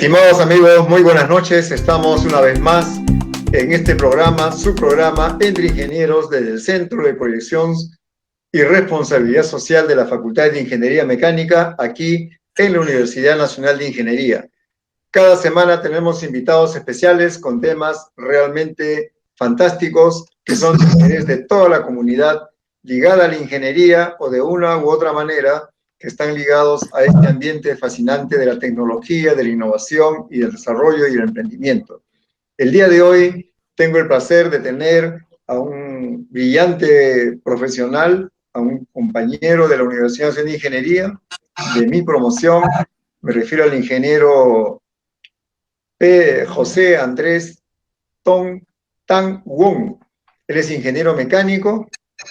Estimados amigos, muy buenas noches. Estamos una vez más en este programa, su programa Entre Ingenieros, desde el Centro de Proyección y Responsabilidad Social de la Facultad de Ingeniería Mecánica, aquí en la Universidad Nacional de Ingeniería. Cada semana tenemos invitados especiales con temas realmente fantásticos que son de interés de toda la comunidad ligada a la ingeniería o de una u otra manera que están ligados a este ambiente fascinante de la tecnología, de la innovación y del desarrollo y el emprendimiento. El día de hoy tengo el placer de tener a un brillante profesional, a un compañero de la Universidad Nacional de Ingeniería, de mi promoción. Me refiero al ingeniero José Andrés Tan Wong. Él es ingeniero mecánico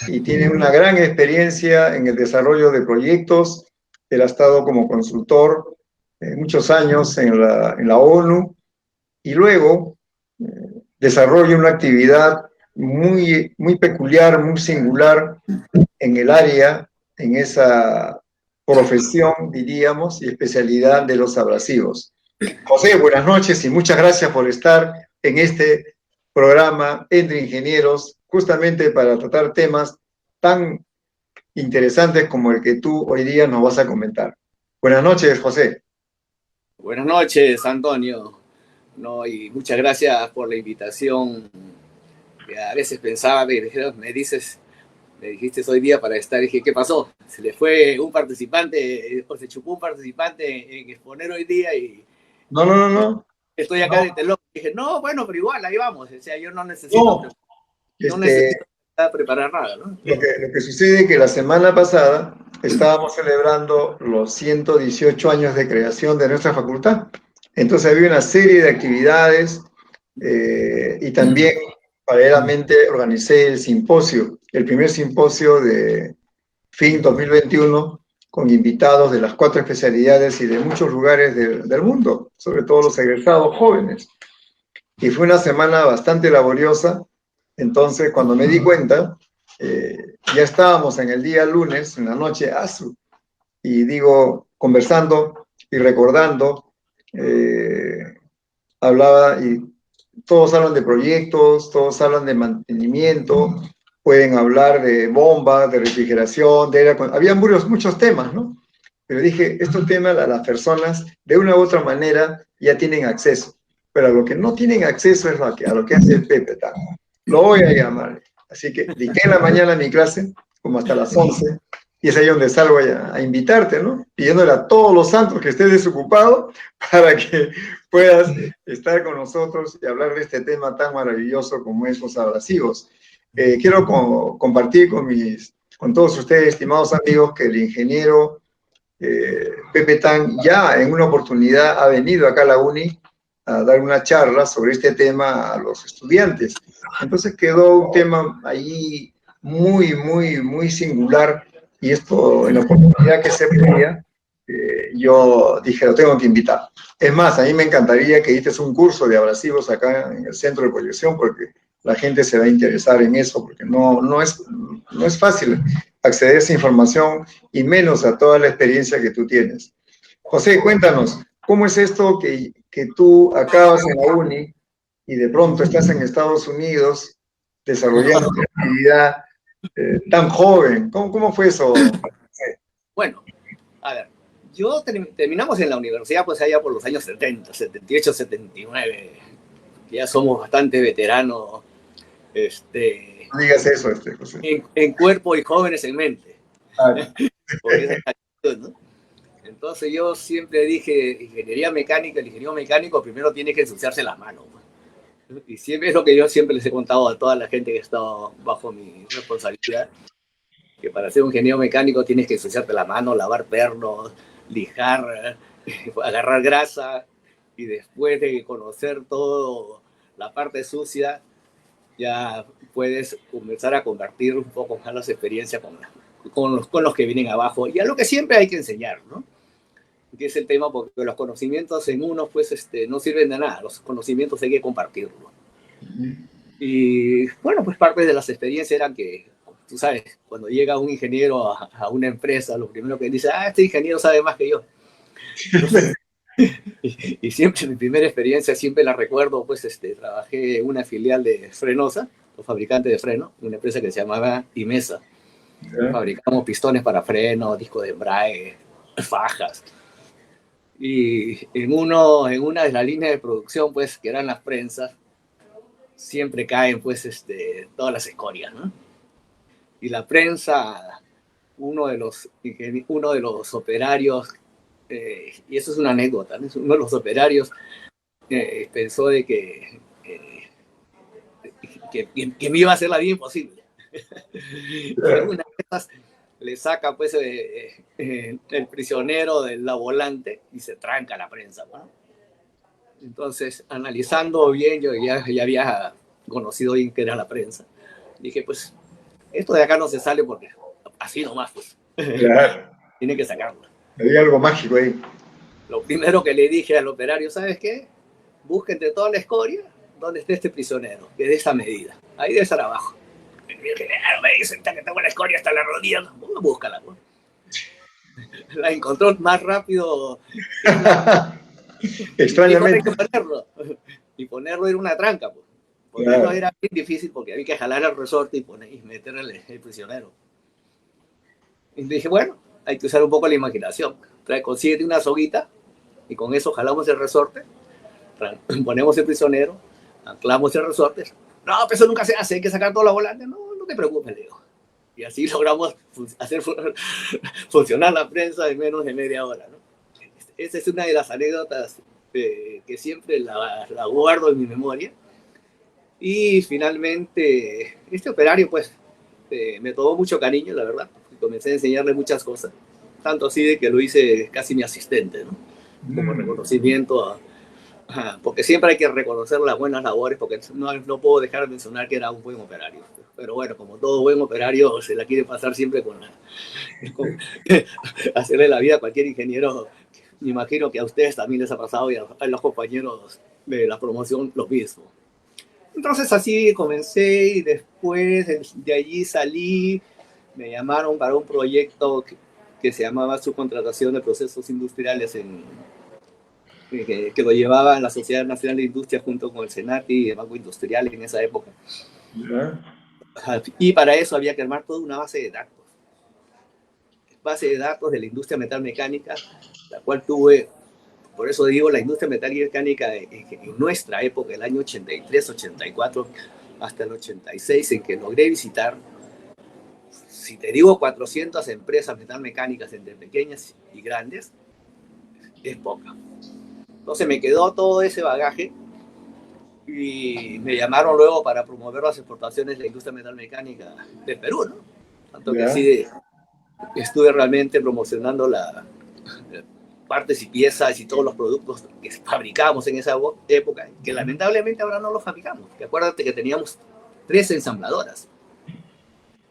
y tiene una gran experiencia en el desarrollo de proyectos. Él ha estado como consultor muchos años en la ONU y luego desarrolla una actividad muy peculiar, muy singular en el área, en esa profesión, diríamos, y especialidad de los abrasivos. José, buenas noches y muchas gracias por estar en este programa Entre Ingenieros, justamente para tratar temas tan interesantes como el que tú hoy día nos vas a comentar. Buenas noches, José. Buenas noches, Antonio. Y muchas gracias por la invitación. Que a veces pensaba, me dijiste hoy día para estar, y dije, ¿qué pasó? Se le fue un participante, o se chupó un participante en exponer hoy día y... No. Estoy acá de telón. Dije, no, bueno, pero igual, ahí vamos. O sea, yo no necesito preparar nada, ¿no? Lo que sucede es que la semana pasada estábamos celebrando los 118 años de creación de nuestra facultad. Entonces había una serie de actividades y también paralelamente organicé el simposio, el primer simposio de fin 2021 con invitados de las 4 especialidades y de muchos lugares del mundo, sobre todo los egresados jóvenes. Y fue una semana bastante laboriosa. Entonces, cuando me di cuenta, ya estábamos en el día lunes, en la noche, y digo, conversando y recordando, hablaba y todos hablan de proyectos, todos hablan de mantenimiento, pueden hablar de bombas, de refrigeración, había muchos temas, ¿no? Pero dije, estos temas las personas de una u otra manera ya tienen acceso, pero a lo que no tienen acceso es a lo que hace el Pepe Tan. Lo voy a llamar. Así que dediqué en la mañana mi clase, como hasta las 11, y es ahí donde salgo a invitarte, ¿no? Pidiéndole a todos los santos que estés desocupado para que puedas estar con nosotros y hablar de este tema tan maravilloso como es los abrasivos. Quiero compartir con todos ustedes, estimados amigos, que el ingeniero Pepe Tan ya en una oportunidad ha venido acá a la UNI a dar una charla sobre este tema a los estudiantes. Entonces quedó un tema ahí muy singular, y esto en la oportunidad que se pedía, yo dije, lo tengo que invitar. Es más, a mí me encantaría que diste un curso de abrasivos acá en el centro de proyección, porque la gente se va a interesar en eso, porque no es fácil acceder a esa información y menos a toda la experiencia que tú tienes. José, cuéntanos, ¿cómo es esto que tú acabas en la UNI y de pronto estás en Estados Unidos desarrollando una actividad tan joven? ¿Cómo fue eso? Bueno, a ver, terminamos en la universidad pues allá por los años 70, 78, 79. Ya somos bastante veteranos. No digas eso, José. En cuerpo y jóvenes en mente. Porque esa es la actitud, ¿no? Entonces yo siempre dije, ingeniería mecánica, el ingeniero mecánico primero tiene que ensuciarse las manos. Y siempre es lo que yo siempre les he contado a toda la gente que ha estado bajo mi responsabilidad, que para ser un ingeniero mecánico tienes que ensuciarte la mano, lavar pernos, lijar, agarrar grasa, y después de conocer toda la parte sucia, ya puedes comenzar a compartir un poco más las experiencias con los que vienen abajo, y a lo que siempre hay que enseñar, ¿no? Que es el tema, porque los conocimientos en unos pues no sirven de nada, los conocimientos hay que compartirlos. Y bueno, pues parte de las experiencias eran que, tú sabes, cuando llega un ingeniero a una empresa, lo primero que dice, este ingeniero sabe más que yo. Entonces, Y siempre mi primera experiencia, siempre la recuerdo, pues trabajé en una filial de Frenosa, los fabricantes de freno, una empresa que se llamaba Imesa. Fabricamos pistones para freno, discos de embrague, fajas. Y en una de las líneas de producción, pues, que eran las prensas, siempre caen, pues, todas las escorias, ¿no? Y la prensa, uno de los operarios, y eso es una anécdota, ¿no? Uno de los operarios pensó de que me iba a hacer la vida imposible. Y en una de esas le saca pues el prisionero de la volante y se tranca la prensa, ¿no? Entonces, analizando bien, yo ya había conocido bien qué era la prensa. Dije, pues, esto de acá no se sale porque así nomás, pues. Claro. Tiene que sacarlo. Había algo mágico ahí. Lo primero que le dije al operario, ¿sabes qué? Busca entre toda la escoria donde esté este prisionero, que de esa medida. Ahí debe estar abajo. Claro, me dicen que tengo la escoria hasta la rodilla. Búscala, ¿no? La encontró más rápido. Extrañamente. Y ponerlo era una tranca, pues. Ponerlo era bien difícil porque había que jalar el resorte y meterle el prisionero. Y dije, bueno, hay que usar un poco la imaginación. Consíguete una soguita y con eso jalamos el resorte, ponemos el prisionero, anclamos el resorte. No, pero eso nunca se hace, hay que sacar toda la volante. No, no te preocupes, le digo. Y así logramos hacer funcionar la prensa en menos de media hora, ¿no? Esa es una de las anécdotas que siempre la guardo en mi memoria. Y finalmente, este operario, pues, me tomó mucho cariño, la verdad. Comencé a enseñarle muchas cosas. Tanto así de que lo hice casi mi asistente, ¿no? Como reconocimiento porque siempre hay que reconocer las buenas labores, porque no puedo dejar de mencionar que era un buen operario. Pero bueno, como todo buen operario, se la quiere pasar siempre con hacerle la vida a cualquier ingeniero. Me imagino que a ustedes también les ha pasado y a los compañeros de la promoción lo mismo. Entonces así comencé y después de allí salí, me llamaron para un proyecto que se llamaba Subcontratación de Procesos Industriales que lo llevaba la Sociedad Nacional de Industria junto con el Senati y el Banco Industrial en esa época. Y para eso había que armar toda una base de datos de la industria metalmecánica, la cual tuve, por eso digo, la industria metalmecánica en nuestra época, el año 83, 84, hasta el 86, en que logré visitar, si te digo 400 empresas metalmecánicas entre pequeñas y grandes, es poca. Entonces me quedó todo ese bagaje y me llamaron luego para promover las exportaciones de la industria metalmecánica del Perú, ¿no? Tanto que así estuve realmente promocionando las partes y piezas y todos los productos que fabricábamos en esa época, que lamentablemente ahora no los fabricamos. Que acuérdate que teníamos 3 ensambladoras.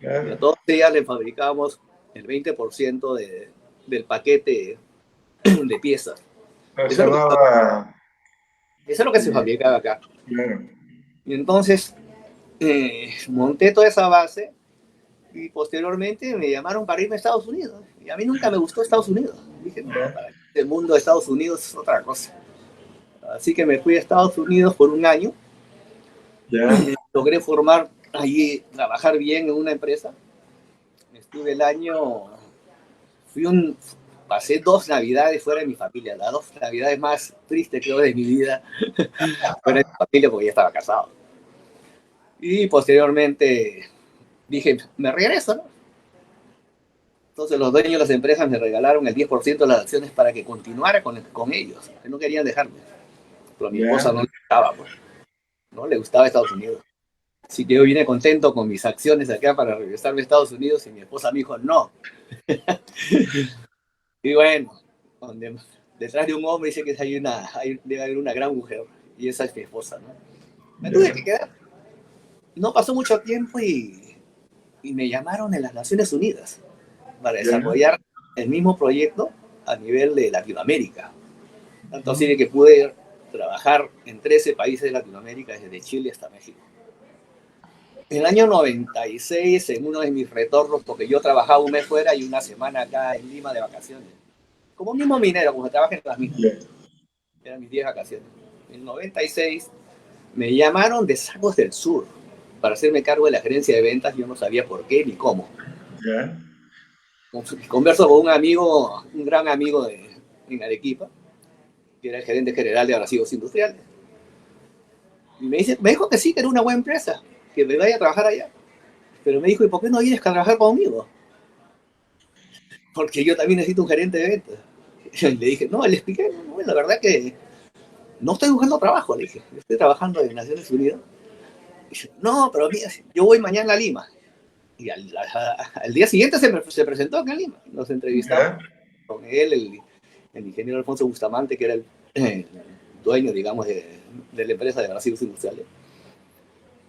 Y a todos ellas le fabricábamos el 20% del paquete de piezas. Eso es lo que se fabricaba acá. Y entonces monté toda esa base y posteriormente me llamaron para irme a Estados Unidos. Y a mí nunca me gustó Estados Unidos. Dije, no, el mundo de Estados Unidos es otra cosa. Así que me fui a Estados Unidos por un año. Logré formar allí, trabajar bien en una empresa. Estuve el año, pasé 2 navidades fuera de mi familia, las 2 navidades más tristes creo de mi vida fuera de mi familia porque ya estaba casado. Y posteriormente dije, me regreso, ¿no? Entonces los dueños de las empresas me regalaron el 10% de las acciones para que continuara con ellos, que no querían dejarme. Pero a mi esposa no le gustaba, pues. No le gustaba Estados Unidos. Así que yo vine contento con mis acciones acá para regresarme a Estados Unidos y mi esposa me dijo, no. Y bueno, detrás de un hombre dice que debe haber una gran mujer, y esa es mi esposa, ¿no? Me tuve que quedar. No pasó mucho tiempo y me llamaron en las Naciones Unidas para desarrollar el mismo proyecto a nivel de Latinoamérica. Tanto así de que pude trabajar en 13 países de Latinoamérica, desde Chile hasta México. En el año 96, en uno de mis retornos, porque yo trabajaba un mes fuera y una semana acá en Lima de vacaciones, como mismo minero, como trabaja en las minas. eran mis 10 vacaciones. En el 96 me llamaron de Sacos del Sur para hacerme cargo de la gerencia de ventas. Yo no sabía por qué ni cómo. Ya. Converso con un amigo, un gran amigo en Arequipa, que era el gerente general de abrasivos industriales. Y me dijo que sí, que era una buena empresa, que me vaya a trabajar allá. Pero me dijo, ¿y por qué no vienes a trabajar conmigo? Porque yo también necesito un gerente de ventas. Y le dije, no, le expliqué, no, la verdad que no estoy buscando trabajo, le dije, yo estoy trabajando en Naciones Unidas. Y dice, no, pero mira, yo voy mañana a Lima. Y al día siguiente se presentó acá en Lima. Nos entrevistamos Ya. con él, el ingeniero Alfonso Bustamante, que era el dueño, digamos, de la empresa de abrasivos industriales.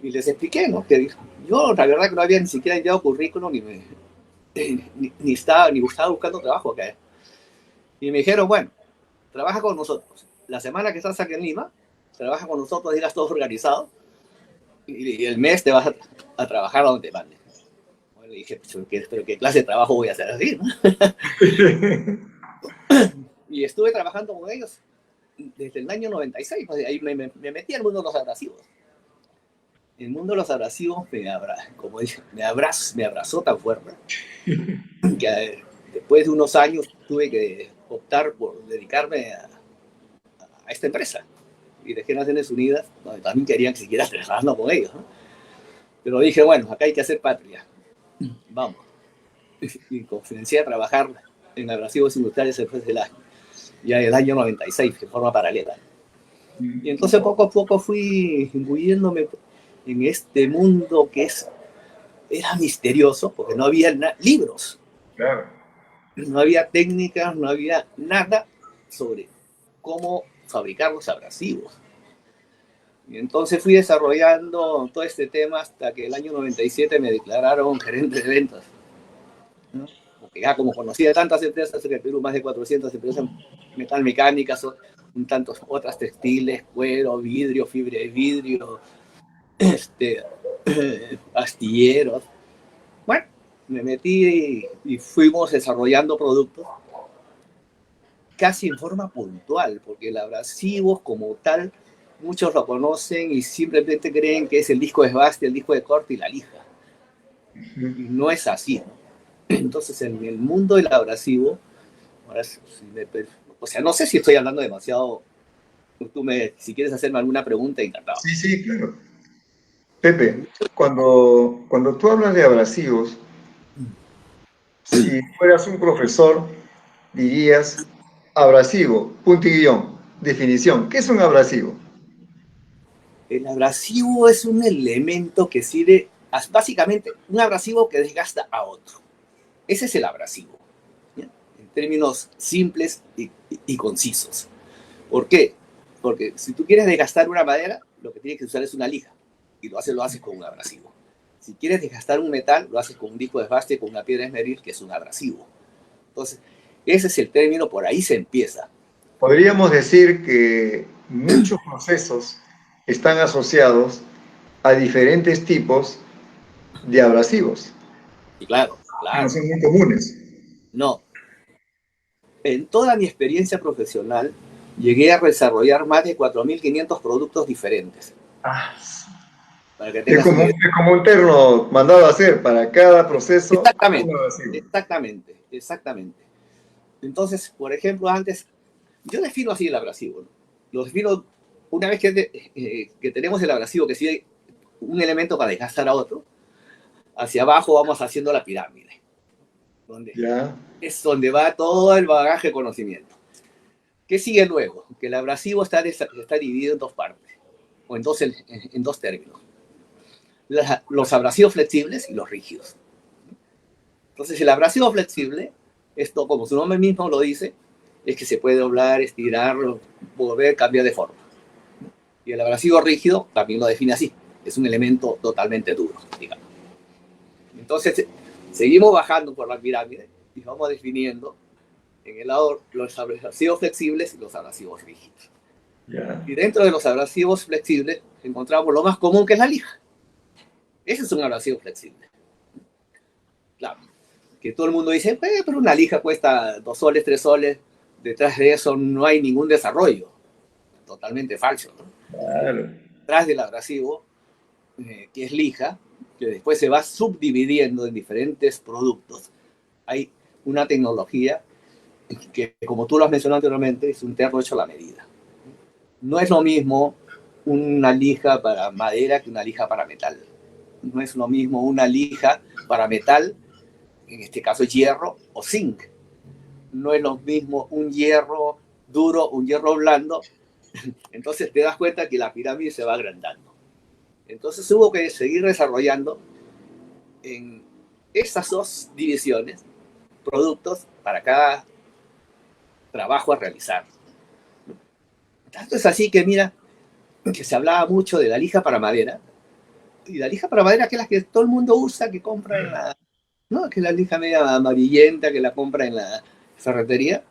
Y les expliqué, ¿no? Que yo, la verdad, que no había ni siquiera enviado currículum, ni estaba buscando trabajo acá. Y me dijeron, bueno, trabaja con nosotros. La semana que estás aquí en Lima, trabaja con nosotros, digas todo organizado, y el mes te vas a trabajar donde te manden. Bueno, y dije, pero ¿qué clase de trabajo voy a hacer así, no? Y estuve trabajando con ellos desde el año 96, pues ahí me metí al mundo de los abrasivos. El mundo de los abrasivos como dije, me abrazó tan fuerte que después de unos años tuve que optar por dedicarme a esta empresa. Y dejé Naciones Unidas, donde también querían que siguiera trabajando con ellos, ¿no? Pero dije, bueno, acá hay que hacer patria. Vamos. Y comencé a trabajar en abrasivos industriales después del año, ya el año 96, de forma paralela. Y entonces poco a poco fui imbuyéndome en este mundo que era misterioso, porque no había libros, Claro. no había técnicas, no había nada sobre cómo fabricar los abrasivos. Y entonces fui desarrollando todo este tema hasta que el año 97 me declararon gerente de ventas, ¿no? Porque ya como conocía tantas empresas, en el Perú más de 400 empresas metalmecánicas, un tantos otras textiles, cuero, vidrio, fibra de vidrio, astilleros. Bueno, me metí y fuimos desarrollando productos casi en forma puntual, porque el abrasivo como tal, muchos lo conocen y simplemente creen que es el disco de esbaste, el disco de corte y la lija. Y no es así, ¿no? Entonces, en el mundo del abrasivo, o sea, no sé si estoy hablando demasiado. Si quieres hacerme alguna pregunta, encantado. Sí, sí, claro. Pepe, cuando tú hablas de abrasivos, si fueras un profesor, dirías abrasivo, punto y guión, definición. ¿Qué es un abrasivo? El abrasivo es un elemento que sirve, básicamente, un abrasivo que desgasta a otro. Ese es el abrasivo, ¿ya? En términos simples y concisos. ¿Por qué? Porque si tú quieres desgastar una madera, lo que tienes que usar es una lija, y lo haces con un abrasivo. Si quieres desgastar un metal, lo haces con un disco de esbaste, con una piedra esmeril, que es un abrasivo. Entonces, ese es el término, por ahí se empieza. Podríamos decir que muchos procesos están asociados a diferentes tipos de abrasivos, Y claro, que no claro, son muy comunes. no. En toda mi experiencia profesional, llegué a desarrollar más de 4.500 productos diferentes. Ah, Para que es tengas como, una idea. es como un terno mandado a hacer para cada proceso un Exactamente, abrasivo. exactamente, exactamente. Entonces, por ejemplo, antes, yo defino así el abrasivo, ¿no? Lo defino una vez que tenemos el abrasivo, que sigue un elemento para desgastar a otro, hacia abajo vamos haciendo la pirámide, donde Ya, es donde va todo el bagaje de conocimiento. ¿Qué sigue luego? Que el abrasivo está dividido en dos partes, o en dos términos. Los abrasivos flexibles y los rígidos. Entonces, el abrasivo flexible, esto como su nombre mismo lo dice, es que se puede doblar, estirar, volver, cambiar de forma. Y el abrasivo rígido también lo define así, es un elemento totalmente duro, digamos. Entonces, seguimos bajando por la pirámide y vamos definiendo en el lado los abrasivos flexibles y los abrasivos rígidos. ya. Y dentro de los abrasivos flexibles encontramos lo más común, que es la lija. Ese es un abrasivo flexible. Claro, que todo el mundo dice, pero una lija cuesta 2 soles, 3 soles, detrás de eso no hay ningún desarrollo. totalmente falso, ¿no? Claro. Tras del abrasivo, que es lija, que después se va subdividiendo en diferentes productos, hay una tecnología que, como tú lo has mencionado anteriormente, es un terno hecho a la medida. No es lo mismo una lija para madera que una lija para metal. No es lo mismo una lija para metal, en este caso hierro o zinc. No es lo mismo un hierro duro, un hierro blando. Entonces te das cuenta que la pirámide se va agrandando. Entonces hubo que seguir desarrollando en esas dos divisiones productos para cada trabajo a realizar. Tanto es así que mira, que se hablaba mucho de la lija para madera, y la lija para madera que es la que todo el mundo usa, que compra en la, ¿no? Que es la lija media amarillenta que la compra en la ferretería,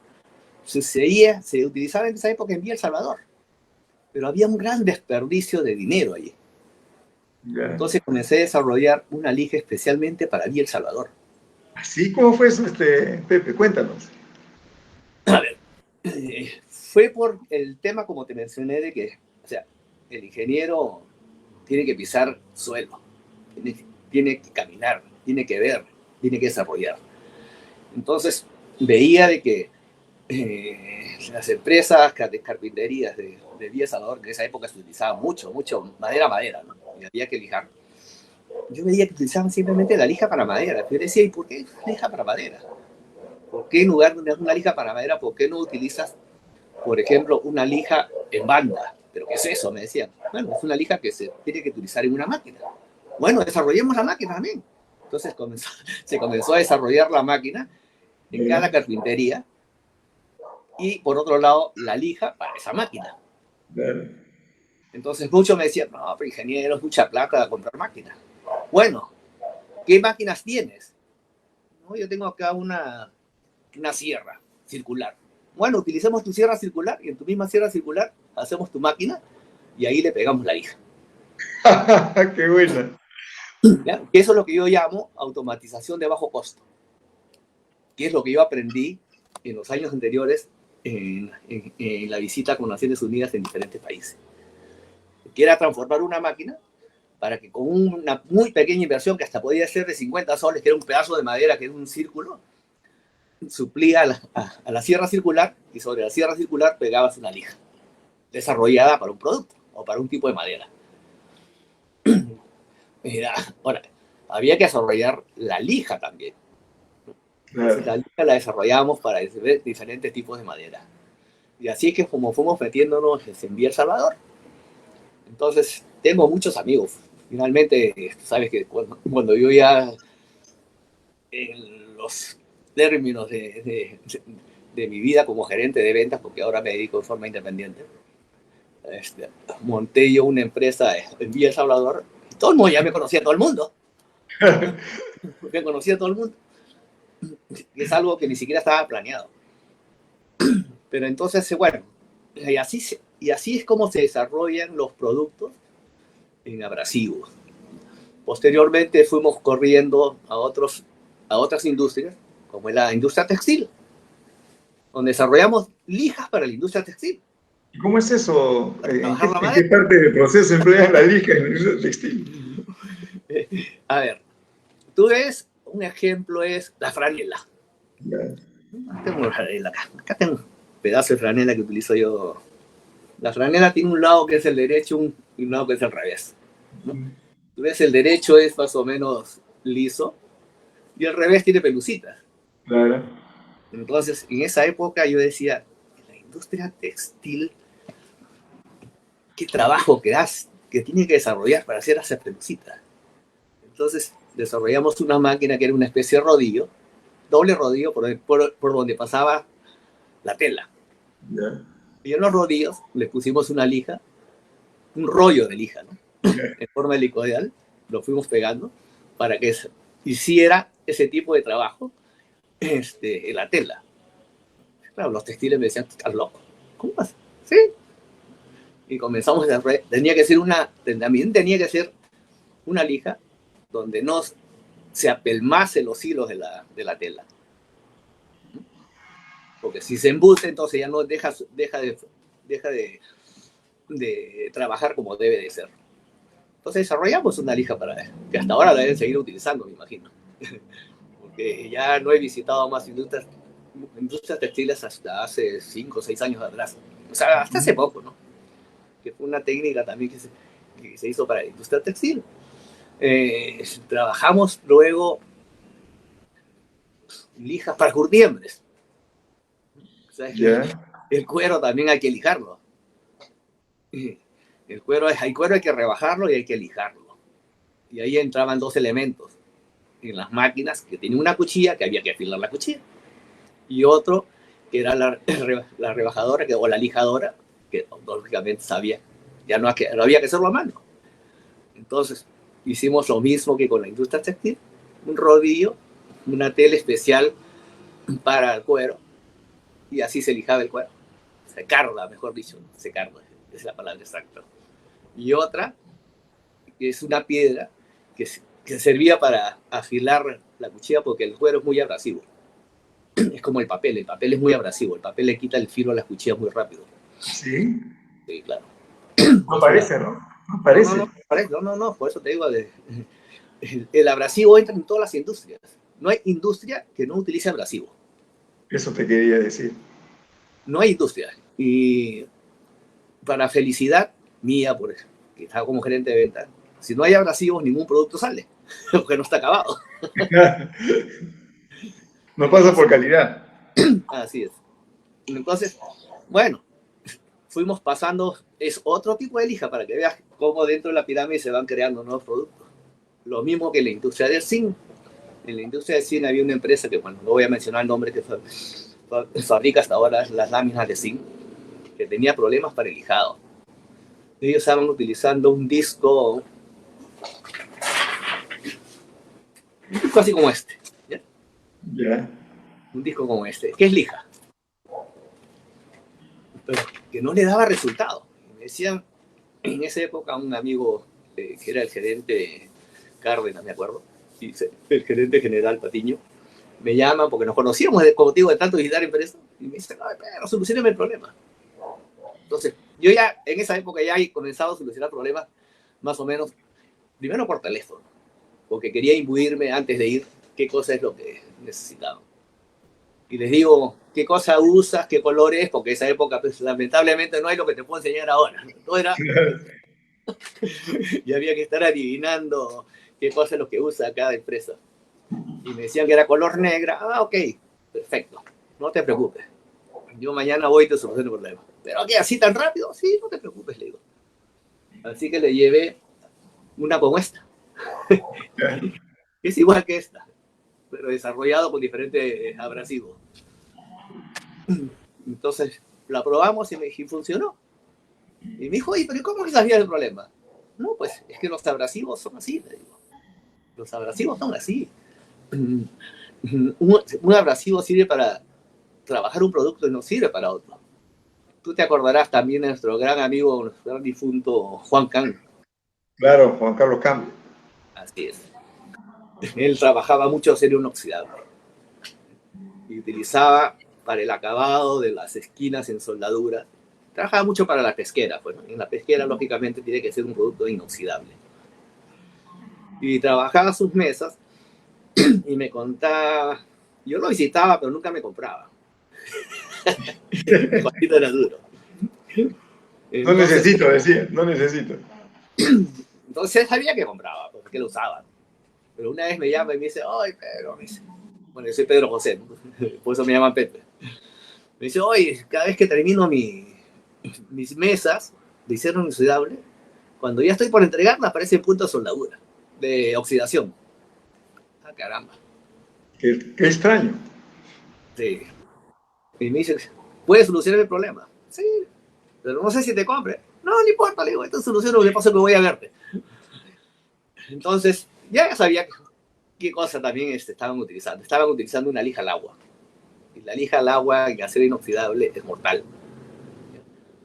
se utilizaba en esa época en Villa El Salvador, pero había un gran desperdicio de dinero allí. Ya. Entonces comencé a desarrollar una lija especialmente para Villa El Salvador. ¿Así cómo fue eso, Pepe? Cuéntanos. A ver, fue por el tema, como te mencioné, de que, o sea, el ingeniero tiene que pisar suelo, tiene que caminar, tiene que ver, tiene que desarrollar. Entonces, veía de que las empresas de carpinterías de Villa Salvador, que en esa época se utilizaba mucho madera, ¿no? Y había que lijar. Yo veía que utilizaban simplemente la lija para madera. Yo decía, ¿y por qué lija para madera? ¿Por qué en lugar de una lija para madera, por qué no utilizas, por ejemplo, una lija en banda? ¿Pero qué es eso? Me decían. Bueno, es una lija que se tiene que utilizar en una máquina. Bueno, desarrollemos la máquina también. Entonces se comenzó a desarrollar la máquina en cada carpintería y, por otro lado, la lija para esa máquina. Claro. Entonces muchos me decían, no, pero ingeniero, es mucha plata comprar máquinas. Bueno, ¿qué máquinas tienes? No, yo tengo acá una sierra circular. Bueno, utilicemos tu sierra circular y en tu misma sierra circular hacemos tu máquina y ahí le pegamos la lija. ¡Qué buena! ¿Ya? Eso es lo que yo llamo automatización de bajo costo, que es lo que yo aprendí en los años anteriores en la visita con Naciones Unidas en diferentes países. Que era transformar una máquina para que con una muy pequeña inversión, que hasta podía ser de 50 soles, que era un pedazo de madera, que era un círculo, suplía a la sierra circular y sobre la sierra circular pegabas una lija desarrollada para un producto o para un tipo de madera. Ahora, había que desarrollar la lija también. Entonces, la lija la desarrollábamos para diferentes tipos de madera. Y así es que como fuimos metiéndonos en Villa El Salvador. Entonces, tengo muchos amigos. Finalmente, sabes que cuando yo ya en los términos de mi vida como gerente de ventas, porque ahora me dedico de forma independiente, monté yo una empresa en Villa El Salvador, y todo el mundo ya me conocía, todo el mundo. Me conocía todo el mundo. Es algo que ni siquiera estaba planeado. Pero entonces, bueno, y así es como se desarrollan los productos en abrasivos. Posteriormente fuimos corriendo a otras industrias, como la industria textil, donde desarrollamos lijas para la industria textil. ¿Y cómo es eso? ¿En qué parte del proceso emplean la lija en la industria textil? A ver, tú ves, un ejemplo es la franela. Tengo franela acá. Acá tengo un pedazo de franela que utilizo yo. La franela tiene un lado que es el derecho y un lado que es el revés, ¿no? Tú ves, el derecho es más o menos liso y el revés tiene pelucitas. Claro. Entonces, en esa época yo decía, la industria textil, qué trabajo que tiene que desarrollar para hacer esas pelucitas. Entonces, desarrollamos una máquina que era una especie de rodillo, doble rodillo por donde pasaba la tela. Yeah. Y en los rodillos le pusimos una lija, un rollo de lija, ¿no? En forma helicoidal, lo fuimos pegando para que hiciera ese tipo de trabajo en la tela. Claro, los textiles me decían, estás loco. ¿Cómo vas? Sí. Y comenzamos a hacer, también tenía que ser una lija donde no se apelmase los hilos de la tela. Porque si se embute, entonces ya no deja de de trabajar como debe de ser. Entonces desarrollamos una lija para que hasta ahora la deben seguir utilizando, me imagino. Porque ya no he visitado más industrias textiles hasta hace 5 o 6 años atrás. O sea, hasta hace poco, ¿no? Que fue una técnica también que se hizo para la industria textil. Trabajamos luego lijas para curtiembres. O sea, el cuero también hay que lijarlo. El cuero hay que rebajarlo y hay que lijarlo. Y ahí entraban 2 elementos en las máquinas, que tenía una cuchilla, que había que afilar la cuchilla, y otro, que era la rebajadora o la lijadora, que lógicamente sabía, ya no había que hacerlo a mano. Entonces, hicimos lo mismo que con la industria textil, un rodillo, una tela especial para el cuero, y así se lijaba el cuero. Se carga, mejor dicho, se carga, es la palabra exacta. Y otra, que es una piedra que servía para afilar la cuchilla porque el cuero es muy abrasivo. Es como el papel es muy abrasivo, el papel le quita el filo a las cuchillas muy rápido. ¿Sí? Sí, claro. No parece, ¿no? No parece. No, por eso te digo, el abrasivo entra en todas las industrias. No hay industria que no utilice abrasivo. Eso te quería decir. No hay industria. Y para felicidad mía, por ejemplo, que estaba como gerente de venta, si no hay abrasivos, ningún producto sale, porque no está acabado. No pasa por calidad. Así es. Entonces, bueno, fuimos pasando, es otro tipo de lija para que veas cómo dentro de la pirámide se van creando nuevos productos. Lo mismo que en la industria del zinc. En la industria del zinc había una empresa que, bueno, no voy a mencionar el nombre, que fabrica hasta ahora las láminas de zinc, que tenía problemas para el lijado. Ellos estaban utilizando un disco así como este. ¿Ya? Ya. Un disco como este, que es lija. Pero que no le daba resultado. Me decían, en esa época, un amigo que era el gerente Cárdenas, me acuerdo, y el gerente general Patiño, me llaman porque nos conocíamos, como digo, de tanto visitar empresas, y me dicen, ay, pero solucioname el problema. Entonces, yo ya en esa época ya he comenzado a solucionar problemas más o menos, primero por teléfono, porque quería imbuirme antes de ir qué cosa es lo que necesitaba. Y les digo, ¿qué cosa usas? ¿Qué colores? Porque esa época, pues, lamentablemente, no hay lo que te puedo enseñar ahora. Todo era... y había que estar adivinando qué cosa es lo que usa cada empresa. Y me decían que era color negra. Ah, ok, perfecto, no te preocupes. Yo mañana voy y te soluciono el problema. ¿Pero qué, así tan rápido? Sí, no te preocupes, le digo. Así que le llevé una como esta. Es igual que esta, pero desarrollado con diferentes abrasivos. Entonces la probamos y funcionó. Y me dijo, oye, pero ¿cómo que sabías el problema? No, pues es que los abrasivos son así, le digo. Los abrasivos son así. Un abrasivo sirve para trabajar un producto y no sirve para otro. Tú te acordarás también de nuestro gran amigo, nuestro gran difunto Juan Can. Claro, Juan Carlos Campos. Así es. Él trabajaba mucho acero inoxidable y utilizaba para el acabado de las esquinas en soldadura. Trabajaba mucho para la pesquera. Pues, ¿no? En la pesquera, lógicamente, tiene que ser un producto inoxidable. Y trabajaba sus mesas y me contaba. Yo lo visitaba, pero nunca me compraba. Juanito era duro. Entonces, no necesito, decía, no necesito. Entonces sabía que compraba, porque lo usaba. Pero una vez me llama y me dice, ¡ay, Pedro! Me dice, bueno, yo soy Pedro José, ¿no? Por eso me llaman Pepe. Me dice, oye, cada vez que termino mis mesas de acero inoxidable, cuando ya estoy por entregarla, aparecen puntos de soldadura, de oxidación. Ah, caramba. Qué extraño. Sí. Y me dice, ¿puedes solucionar el problema? Sí, pero no sé si te compre. No, no importa, le digo, esta solución lo que pasa es que voy a verte. Entonces, ya sabía qué cosa también estaban utilizando. Estaban utilizando una lija al agua. Y la lija al agua en acero inoxidable es mortal.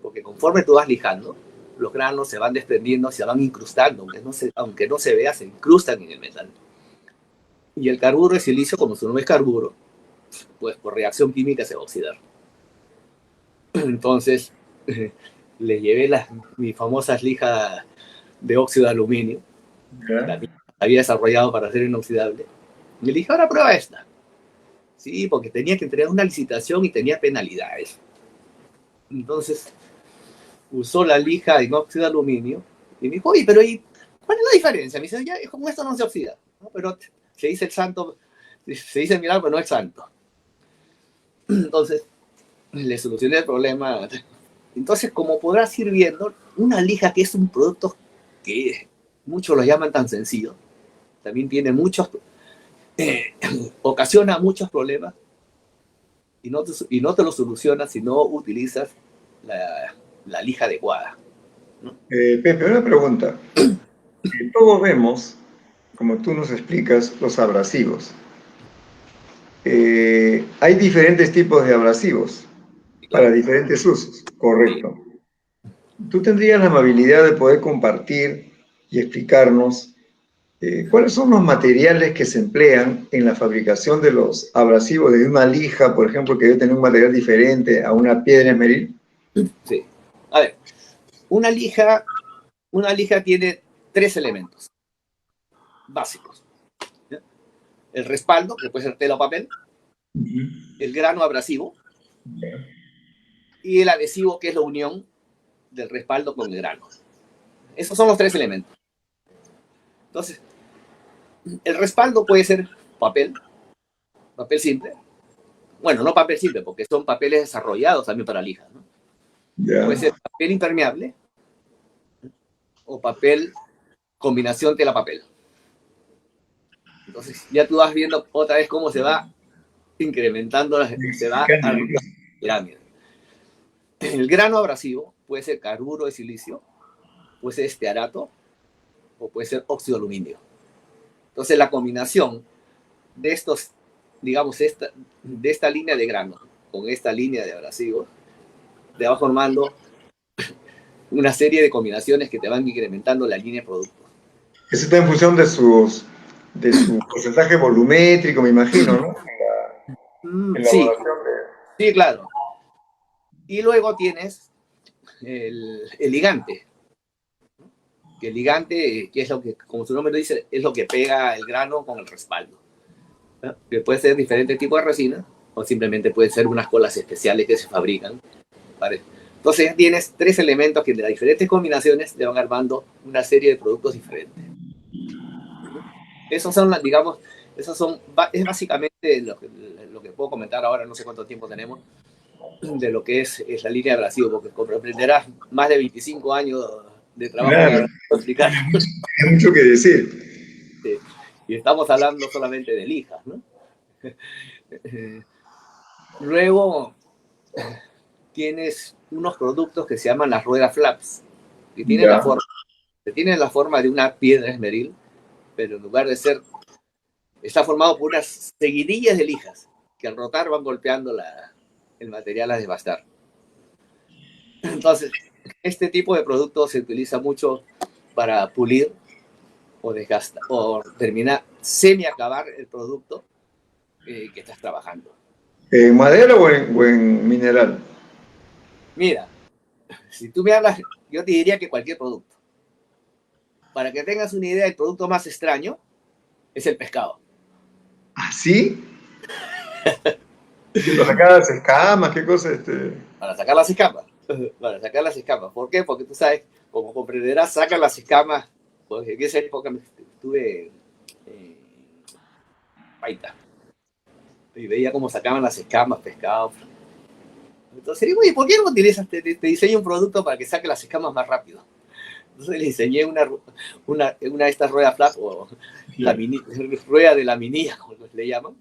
Porque conforme tú vas lijando, los granos se van desprendiendo, se van incrustando, aunque no se vea, se incrustan en el metal. Y el carburo de silicio, como su nombre es carburo, pues por reacción química se va a oxidar. Entonces, le llevé mis famosas lijas de óxido de aluminio, Ya. que había desarrollado para ser inoxidable. Y le dije, ahora prueba esta. Sí, porque tenía que entregar una licitación y tenía penalidades. Entonces, usó la lija en óxido de aluminio y me dijo, oye, pero ¿cuál es la diferencia? Me dice, ya, como esto no se oxida, ¿no? Pero se dice el santo, se dice el milagro, pero no es santo. Entonces, le solucioné el problema. Entonces, como podrás ir viendo, una lija que es un producto que muchos lo llaman tan sencillo, también tiene ocasiona muchos problemas y no te lo solucionas si no utilizas la lija adecuada, ¿no? Pepe, una pregunta. Todos vemos, como tú nos explicas, los abrasivos. Hay diferentes tipos de abrasivos Y para claro, diferentes usos, sí. correcto. ¿Tú tendrías la amabilidad de poder compartir y explicarnos cuáles son los materiales que se emplean en la fabricación de los abrasivos de una lija, por ejemplo, que debe tener un material diferente a una piedra esmeril? Sí. A ver, una lija, una lija tiene tres elementos básicos, ¿ya? El respaldo, que puede ser tela o papel, el grano abrasivo y el adhesivo, que es la unión del respaldo con el grano. Esos son los tres elementos. Entonces, el respaldo puede ser papel, papel simple. Bueno, no papel simple, porque son papeles desarrollados también para lija, ¿no? Ya. Puede ser papel impermeable o papel combinación tela-papel. Entonces, ya tú vas viendo otra vez cómo se va incrementando, se va armando la pirámide. El grano abrasivo puede ser carburo de silicio, puede ser estearato o puede ser óxido de aluminio. Entonces, la combinación de estos, digamos, de esta línea de grano con esta línea de abrasivo, te va formando una serie de combinaciones que te van incrementando la línea de producto. Eso está en función de su porcentaje volumétrico, me imagino, ¿no? En la Sí, elaboración de... sí, claro. Y luego tienes el ligante, que el ligante, que es lo que, como su nombre lo dice, es lo que pega el grano con el respaldo, ¿no? Que puede ser diferentes tipos de resina o simplemente pueden ser unas colas especiales que se fabrican, ¿vale? Entonces tienes tres elementos que de las diferentes combinaciones te van armando una serie de productos diferentes. Esos son, digamos, es básicamente lo que puedo comentar ahora, no sé cuánto tiempo tenemos, de lo que es la línea de abrasivo, porque comprenderás más de 25 años de trabajo en Claro, abrasivo explicar. hay mucho que decir. Y estamos hablando solamente de lijas, ¿no? Luego tienes unos productos que se llaman las ruedas flaps, que Ya. tienen la forma de una piedra esmeril, pero en lugar de ser, está formado por unas seguidillas de lijas que al rotar van golpeando el material a desbastar. Entonces, este tipo de producto se utiliza mucho para pulir o desgastar o terminar, semi-acabar el producto que estás trabajando. ¿En madera o en mineral? Mira, si tú me hablas, yo te diría que cualquier producto. Para que tengas una idea, el producto más extraño es el pescado. ¿Ah, sí? ¿Y para sacar las escamas? ¿Qué cosa? Para sacar las escamas. Para sacar las escamas. ¿Por qué? Porque tú sabes, como comprenderás, sacan las escamas. Pues en esa época estuve en Paita y veía cómo sacaban las escamas, pescado. Entonces digo, oye, ¿por qué no utilizas, te diseño un producto para que saque las escamas más rápido? Entonces le diseñé una de estas ruedas flat o rueda de laminilla, como le llaman,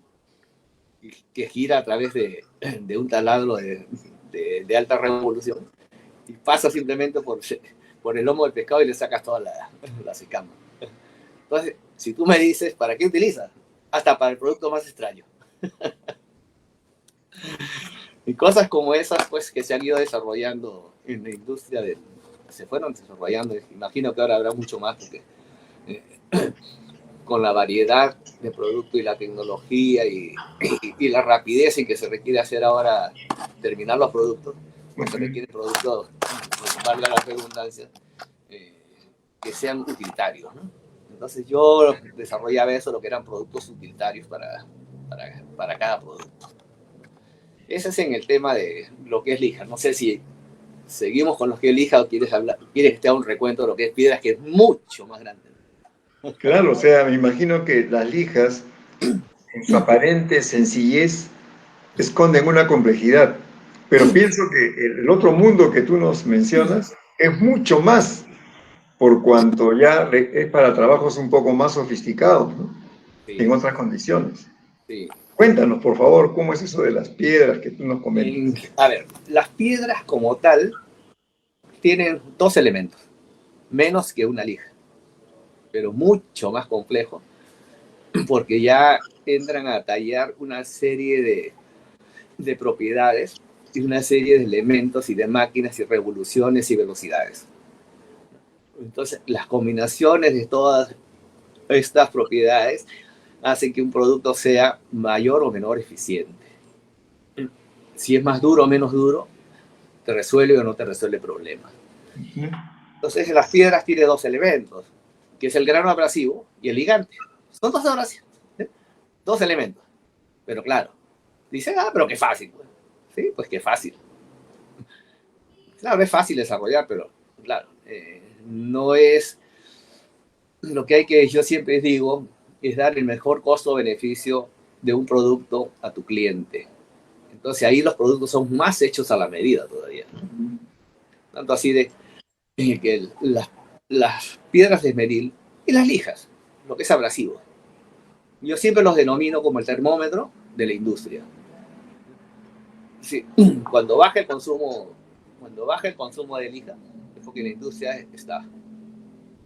que gira a través de un taladro de alta revolución y pasa simplemente por el lomo del pescado y le sacas todas las escamas. Entonces, si tú me dices, ¿para qué utilizas? Hasta para el producto más extraño. Y cosas como esas, pues, que se han ido desarrollando en la industria se fueron desarrollando. Imagino que ahora habrá mucho más, porque eh, con la variedad de productos y la tecnología y la rapidez en que se requiere hacer ahora terminar los productos, pues se requieren productos valga la redundancia, que sean utilitarios, ¿no? Entonces yo desarrollaba eso, lo que eran productos utilitarios para cada producto. Ese es en el tema de lo que es lija. No sé si seguimos con lo que es lija o quieres que te haga un recuento de lo que es piedras, que es mucho más grande. Claro, o sea, me imagino que las lijas, en su aparente sencillez, esconden una complejidad. Pero pienso que el otro mundo que tú nos mencionas es mucho más, por cuanto ya es para trabajos un poco más sofisticados, ¿no? En Sí, otras condiciones. sí. Cuéntanos, por favor, cómo es eso de las piedras que tú nos comentas. A ver, las piedras como tal tienen dos elementos, menos que una lija, pero mucho más complejo, porque ya entran a tallar una serie de propiedades y una serie de elementos y de máquinas y revoluciones y velocidades. Entonces, las combinaciones de todas estas propiedades hacen que un producto sea mayor o menor eficiente. Si es más duro o menos duro, te resuelve o no te resuelve problemas. Entonces, las piedras tienen dos elementos, que es el grano abrasivo y el ligante. Son dos abrasivos, ¿eh? Dos elementos. Pero claro, dicen, pero qué fácil. Pues. Sí, pues qué fácil. Claro, es fácil desarrollar, pero claro, no es lo que hay que, yo siempre digo, es dar el mejor costo-beneficio de un producto a tu cliente. Entonces ahí los productos son más hechos a la medida todavía. Tanto así de que las piedras de esmeril y las lijas, lo que es abrasivo. Yo siempre los denomino como el termómetro de la industria. Sí, cuando baja el consumo de lija, es porque la industria está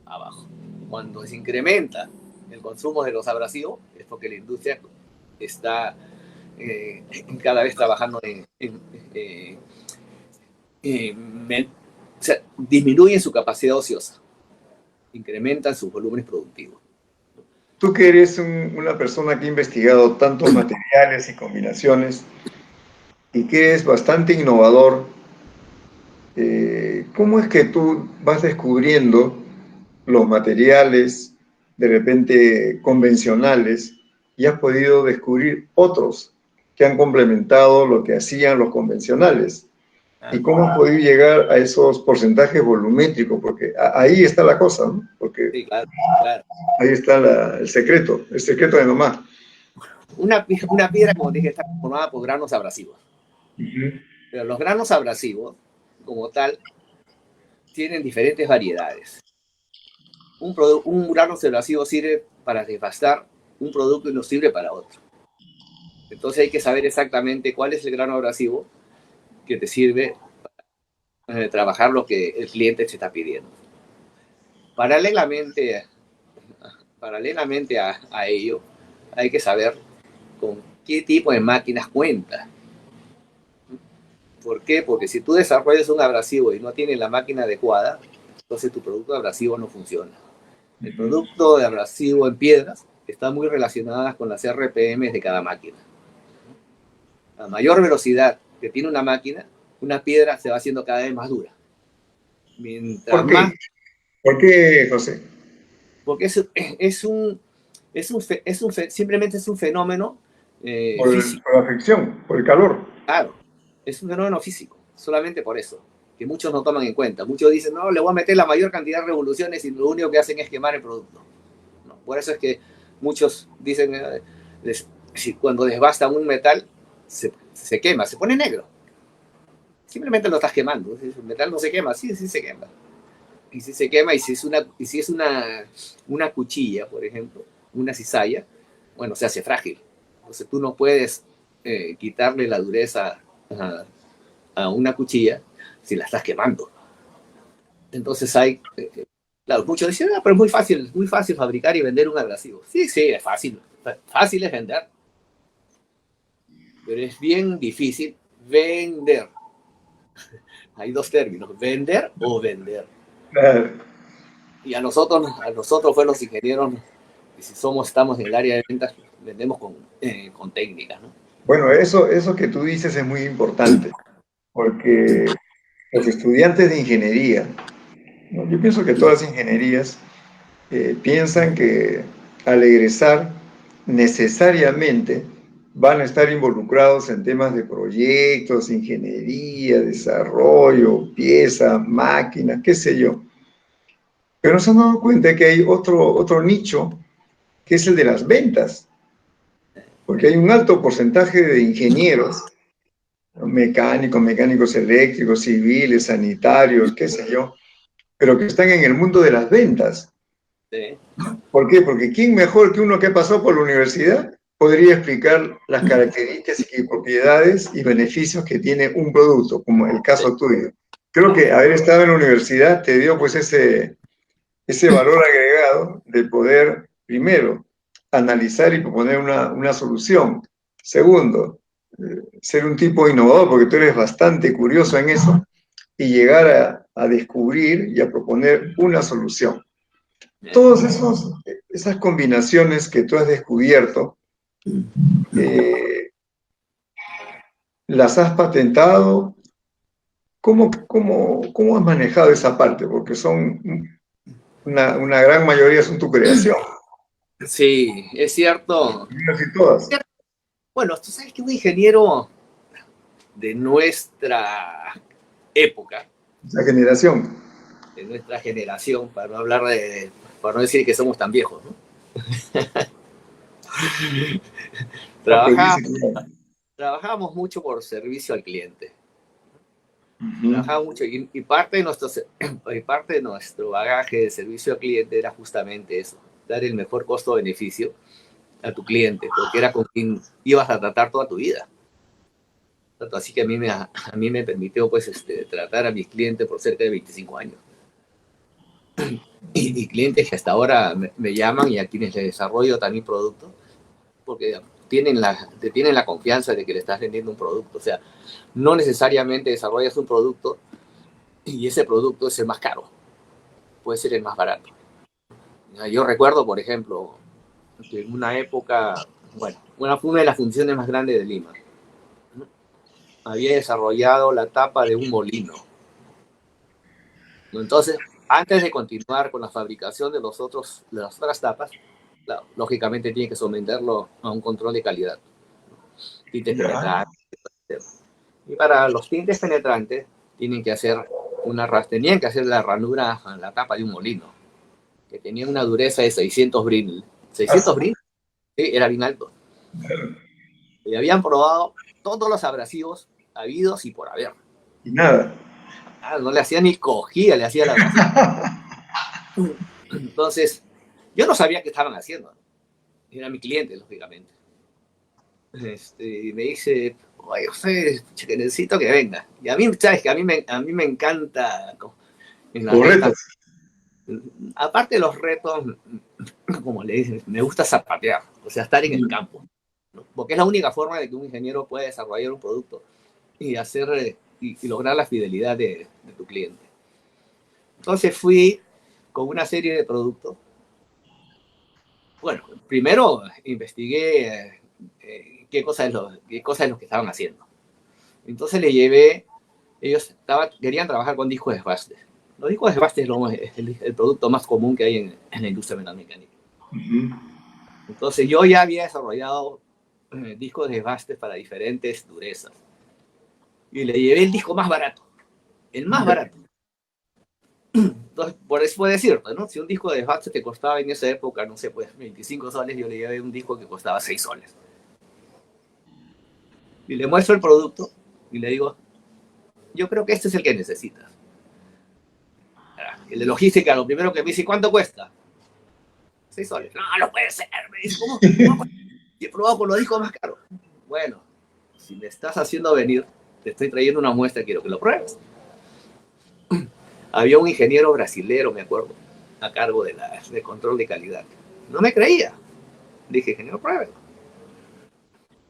abajo. Cuando se incrementa el consumo de los abrasivos, es porque la industria está cada vez trabajando o sea, disminuyen su capacidad ociosa, incrementan sus volúmenes productivos. Tú que eres una persona que ha investigado tantos materiales y combinaciones y que eres bastante innovador, ¿cómo es que tú vas descubriendo los materiales de repente convencionales y has podido descubrir otros que han complementado lo que hacían los convencionales? ¿Y cómo has podido llegar a esos porcentajes volumétricos? Porque ahí está la cosa, ¿no? Porque Sí, claro, claro. ahí está el secreto de mamá. Una piedra, como dije, está formada por granos abrasivos. Pero los granos abrasivos, como tal, tienen diferentes variedades. Un grano abrasivo sirve para devastar un producto y no sirve para otro. Entonces hay que saber exactamente cuál es el grano abrasivo que te sirve para trabajar lo que el cliente te está pidiendo. Paralelamente a ello, hay que saber con qué tipo de máquinas cuenta. ¿Por qué? Porque si tú desarrollas un abrasivo y no tienes la máquina adecuada, entonces tu producto de abrasivo no funciona. El producto de abrasivo en piedras está muy relacionado con las RPM de cada máquina. A mayor velocidad que tiene una máquina, una piedra se va haciendo cada vez más dura. Mientras ¿Por qué? más... ¿Por qué, José? Porque simplemente es un fenómeno físico. Por la fricción, por el calor. Claro, es un fenómeno físico, solamente por eso, que muchos no toman en cuenta. Muchos dicen, no, le voy a meter la mayor cantidad de revoluciones y lo único que hacen es quemar el producto. No, por eso es que muchos dicen, cuando desbastan un metal, se quema, se pone negro. Simplemente lo estás quemando. El metal no se quema, sí se quema. Y si se quema, y si es una cuchilla, por ejemplo, una cizalla, bueno, se hace frágil. Entonces tú no puedes quitarle la dureza a una cuchilla si la estás quemando. Entonces claro, muchos dicen, pero es muy fácil fabricar y vender un abrasivo. Sí, es fácil. Fácil es vender. Pero es bien difícil vender. Hay dos términos, vender o vender. Y a nosotros fue los ingenieros, y si estamos en el área de ventas, vendemos con técnicas, ¿no? Bueno, eso que tú dices es muy importante, porque los estudiantes de ingeniería, ¿no? Yo pienso que todas las ingenierías piensan que al egresar necesariamente van a estar involucrados en temas de proyectos, ingeniería, desarrollo, piezas, máquinas, qué sé yo. Pero no se han dado cuenta que hay otro nicho, que es el de las ventas, porque hay un alto porcentaje de ingenieros, ¿no? Mecánicos eléctricos, civiles, sanitarios, qué sé yo, pero que están en el mundo de las ventas. Sí. ¿Por qué? Porque ¿quién mejor que uno que ha pasado por la universidad podría explicar las características y propiedades y beneficios que tiene un producto, como el caso tuyo? Creo que haber estado en la universidad te dio pues ese valor agregado de poder, primero, analizar y proponer una solución. Segundo, ser un tipo innovador, porque tú eres bastante curioso en eso, y llegar a descubrir y a proponer una solución. Todas esas combinaciones que tú has descubierto, eh, las has patentado. ¿Cómo has manejado esa parte? Porque son una gran mayoría son tu creación. Sí, es cierto. Casi todas. Bueno, tú sabes que un ingeniero de nuestra época, Esa generación. de nuestra generación, para no hablar para no decir que somos tan viejos, ¿no? Trabajábamos mucho por servicio al cliente. Trabajábamos mucho y parte de nuestro bagaje de servicio al cliente era justamente eso, dar el mejor costo-beneficio a tu cliente, porque era con quien ibas a tratar toda tu vida. Así que a mí me permitió pues, tratar a mis clientes por cerca de 25 años. Y clientes que hasta ahora me llaman y a quienes les desarrollo también productos, porque tienen la confianza de que le estás vendiendo un producto. O sea, no necesariamente desarrollas un producto y ese producto es el más caro, puede ser el más barato. Yo recuerdo, por ejemplo, que en una época, bueno, una de las funciones más grandes de Lima, había desarrollado la tapa de un molino. Entonces, antes de continuar con la fabricación de las otras tapas, claro, lógicamente tiene que someterlo a un control de calidad. Tintes penetrantes. Y para los tintes penetrantes tenían que hacer la ranura a la tapa de un molino, que tenía una dureza de 600 brin. 600 brin, sí, era bien alto. Y habían probado todos los abrasivos habidos y por haber. Y nada. No le hacía ni cogía, le hacía la abrasivo. Entonces, yo no sabía qué estaban haciendo. Era mi cliente, lógicamente. Y me dice, oye, José, que necesito que venga. Y a mí, sabes que a mí me encanta en las ventas. Aparte de los retos, como le dicen, me gusta zapatear, o sea, estar en el campo, ¿no? Porque es la única forma de que un ingeniero pueda desarrollar un producto y y lograr la fidelidad de tu cliente. Entonces fui con una serie de productos. Bueno, primero investigué qué cosas es lo que estaban haciendo. Entonces le llevé, querían trabajar con discos de desbaste. Los discos de desbaste es el producto más común que hay en la industria metalmecánica. Entonces yo ya había desarrollado discos de desbaste para diferentes durezas. Y le llevé el disco más barato. El más barato. Entonces, por eso puede decirte, ¿no? Si un disco de desbaste te costaba en esa época, no sé, pues 25 soles, yo le llevé un disco que costaba 6 soles. Y le muestro el producto y le digo, yo creo que este es el que necesitas. El de logística, lo primero que me dice, ¿cuánto cuesta? 6 soles. No, no puede ser. Me dice, ¿cómo? Y he probado con los discos más caros. Bueno, si me estás haciendo venir, te estoy trayendo una muestra, quiero que lo pruebes. Había un ingeniero brasilero, me acuerdo, a cargo de control de calidad. No me creía. Dije, ingeniero, pruébelo.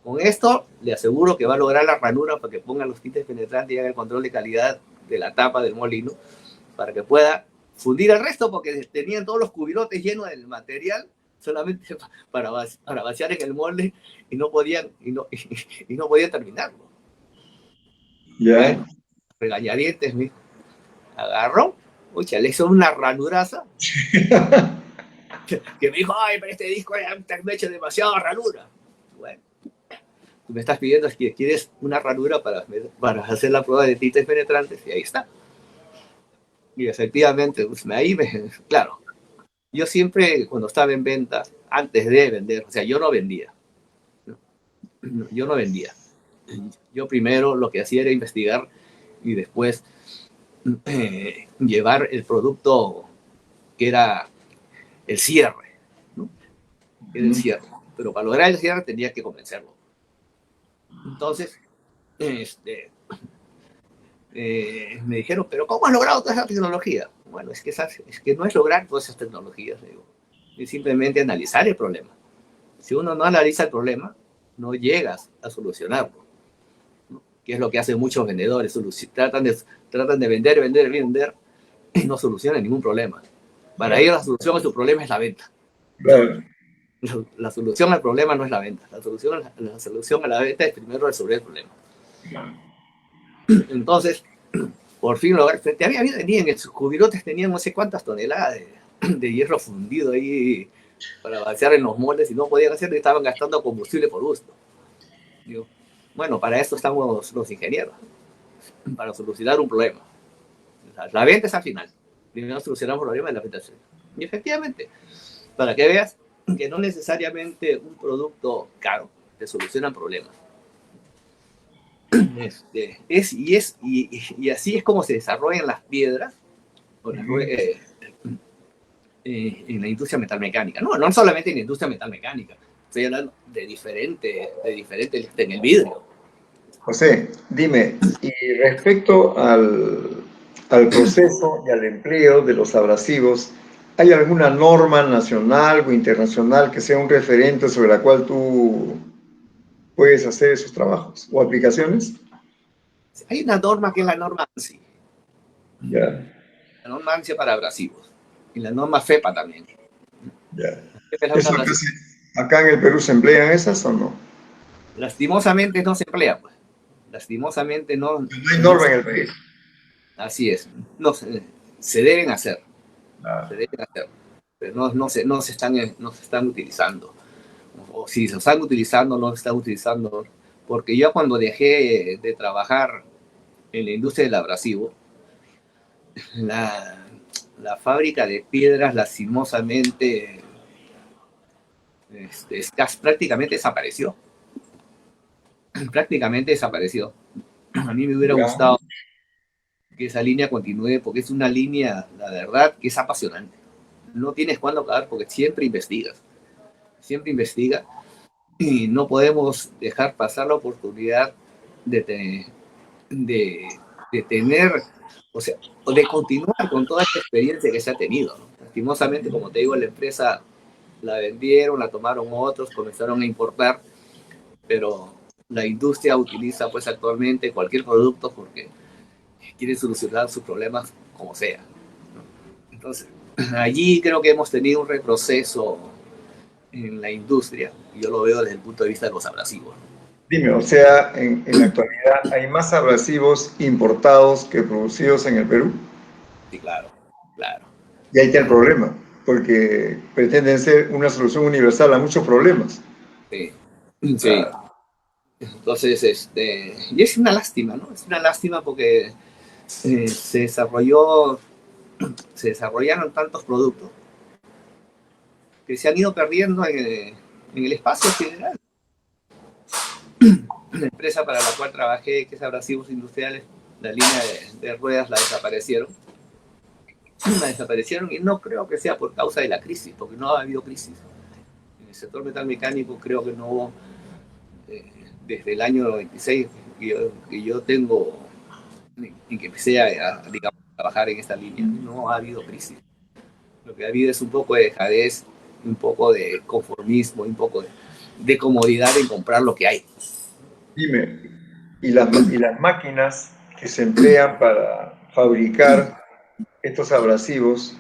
Con esto le aseguro que va a lograr la ranura para que ponga los tintes penetrantes y haga el control de calidad de la tapa del molino para que pueda fundir el resto, porque tenían todos los cubilotes llenos del material solamente para vaciar en el molde y no podían terminarlo. Ya. regañadientes, me agarró, le hizo una ranuraza, que me dijo, ay, pero este disco me ha hecho demasiada ranura. Bueno, tú me estás pidiendo que quieres una ranura para hacer la prueba de tintes penetrantes, y ahí está. Y efectivamente, pues, claro, yo siempre cuando estaba en venta, antes de vender, o sea, yo no vendía. Yo no vendía. Yo primero lo que hacía era investigar y después llevar el producto que era el cierre, ¿no? Era el cierre. Pero para lograr el cierre tenía que convencerlo. Entonces, me dijeron, pero ¿cómo has logrado toda esa tecnología? Bueno, es que no es lograr todas esas tecnologías, digo. Es simplemente analizar el problema. Si uno no analiza el problema, no llegas a solucionarlo, ¿no? Que es lo que hacen muchos vendedores. Tratan de vender y no solucionan ningún problema. Para ellos la solución a su problema es la venta. Claro. La solución al problema no es la venta. La solución a la venta es primero resolver el problema. Entonces, por fin lograron. Tenían en sus cubirotes, tenían no sé cuántas toneladas de hierro fundido ahí para vaciar en los moldes y no podían hacerlo y estaban gastando combustible por gusto. Digo, bueno, para esto estamos los ingenieros, para solucionar un problema. La venta es al final. Primero solucionamos el problema de la venta. Y efectivamente, para que veas que no necesariamente un producto caro te soluciona problemas. Y así es como se desarrollan las piedras en la industria metalmecánica. No solamente en la industria metalmecánica, estoy hablando de diferente en el vidrio. José, dime, y respecto al proceso y al empleo de los abrasivos, ¿hay alguna norma nacional o internacional que sea un referente sobre la cual tú puedes hacer esos trabajos o aplicaciones? Hay una norma que es la norma ANSI. Ya. La norma ANSI para abrasivos. Y la norma FEPA también. Ya. ¿Eso acá en el Perú se emplean esas o no? Lastimosamente no se emplean, pues. Lastimosamente no. No hay norma en el país. Así es. No, se deben hacer. Se deben hacer. Pero no se están utilizando. O si se están utilizando, no se están utilizando. Porque yo cuando dejé de trabajar en la industria del abrasivo, la fábrica de piedras lastimosamente prácticamente desapareció. Prácticamente desapareció. A mí me hubiera gustado que esa línea continúe porque es una línea, la verdad, que es apasionante. No tienes cuándo acabar porque siempre investigas y no podemos dejar pasar la oportunidad de tener, o sea, de continuar con toda esta experiencia que se ha tenido, ¿no? Lastimosamente, como te digo, la empresa la vendieron, la tomaron otros, comenzaron a importar, pero la industria utiliza pues actualmente cualquier producto porque quiere solucionar sus problemas como sea, ¿no? Entonces, allí creo que hemos tenido un retroceso en la industria, y yo lo veo desde el punto de vista de los abrasivos. Dime, o sea, en la actualidad hay más abrasivos importados que producidos en el Perú. Sí, claro, claro. Y ahí está el problema, porque pretenden ser una solución universal a muchos problemas. Sí, sí. Entonces, y es una lástima, ¿no? Es una lástima porque se desarrollaron tantos productos que se han ido perdiendo en el espacio general. La empresa para la cual trabajé, que es Abrasivos Industriales, la línea de ruedas la desaparecieron. La desaparecieron y no creo que sea por causa de la crisis, porque no ha habido crisis. En el sector metalmecánico creo que no hubo, desde el año 96 que yo tengo y que empecé a trabajar en esta línea, no ha habido crisis. Lo que ha habido es un poco de dejadez, un poco de conformismo, un poco de comodidad en comprar lo que hay. Dime, ¿y las máquinas que se emplean para fabricar estos abrasivos,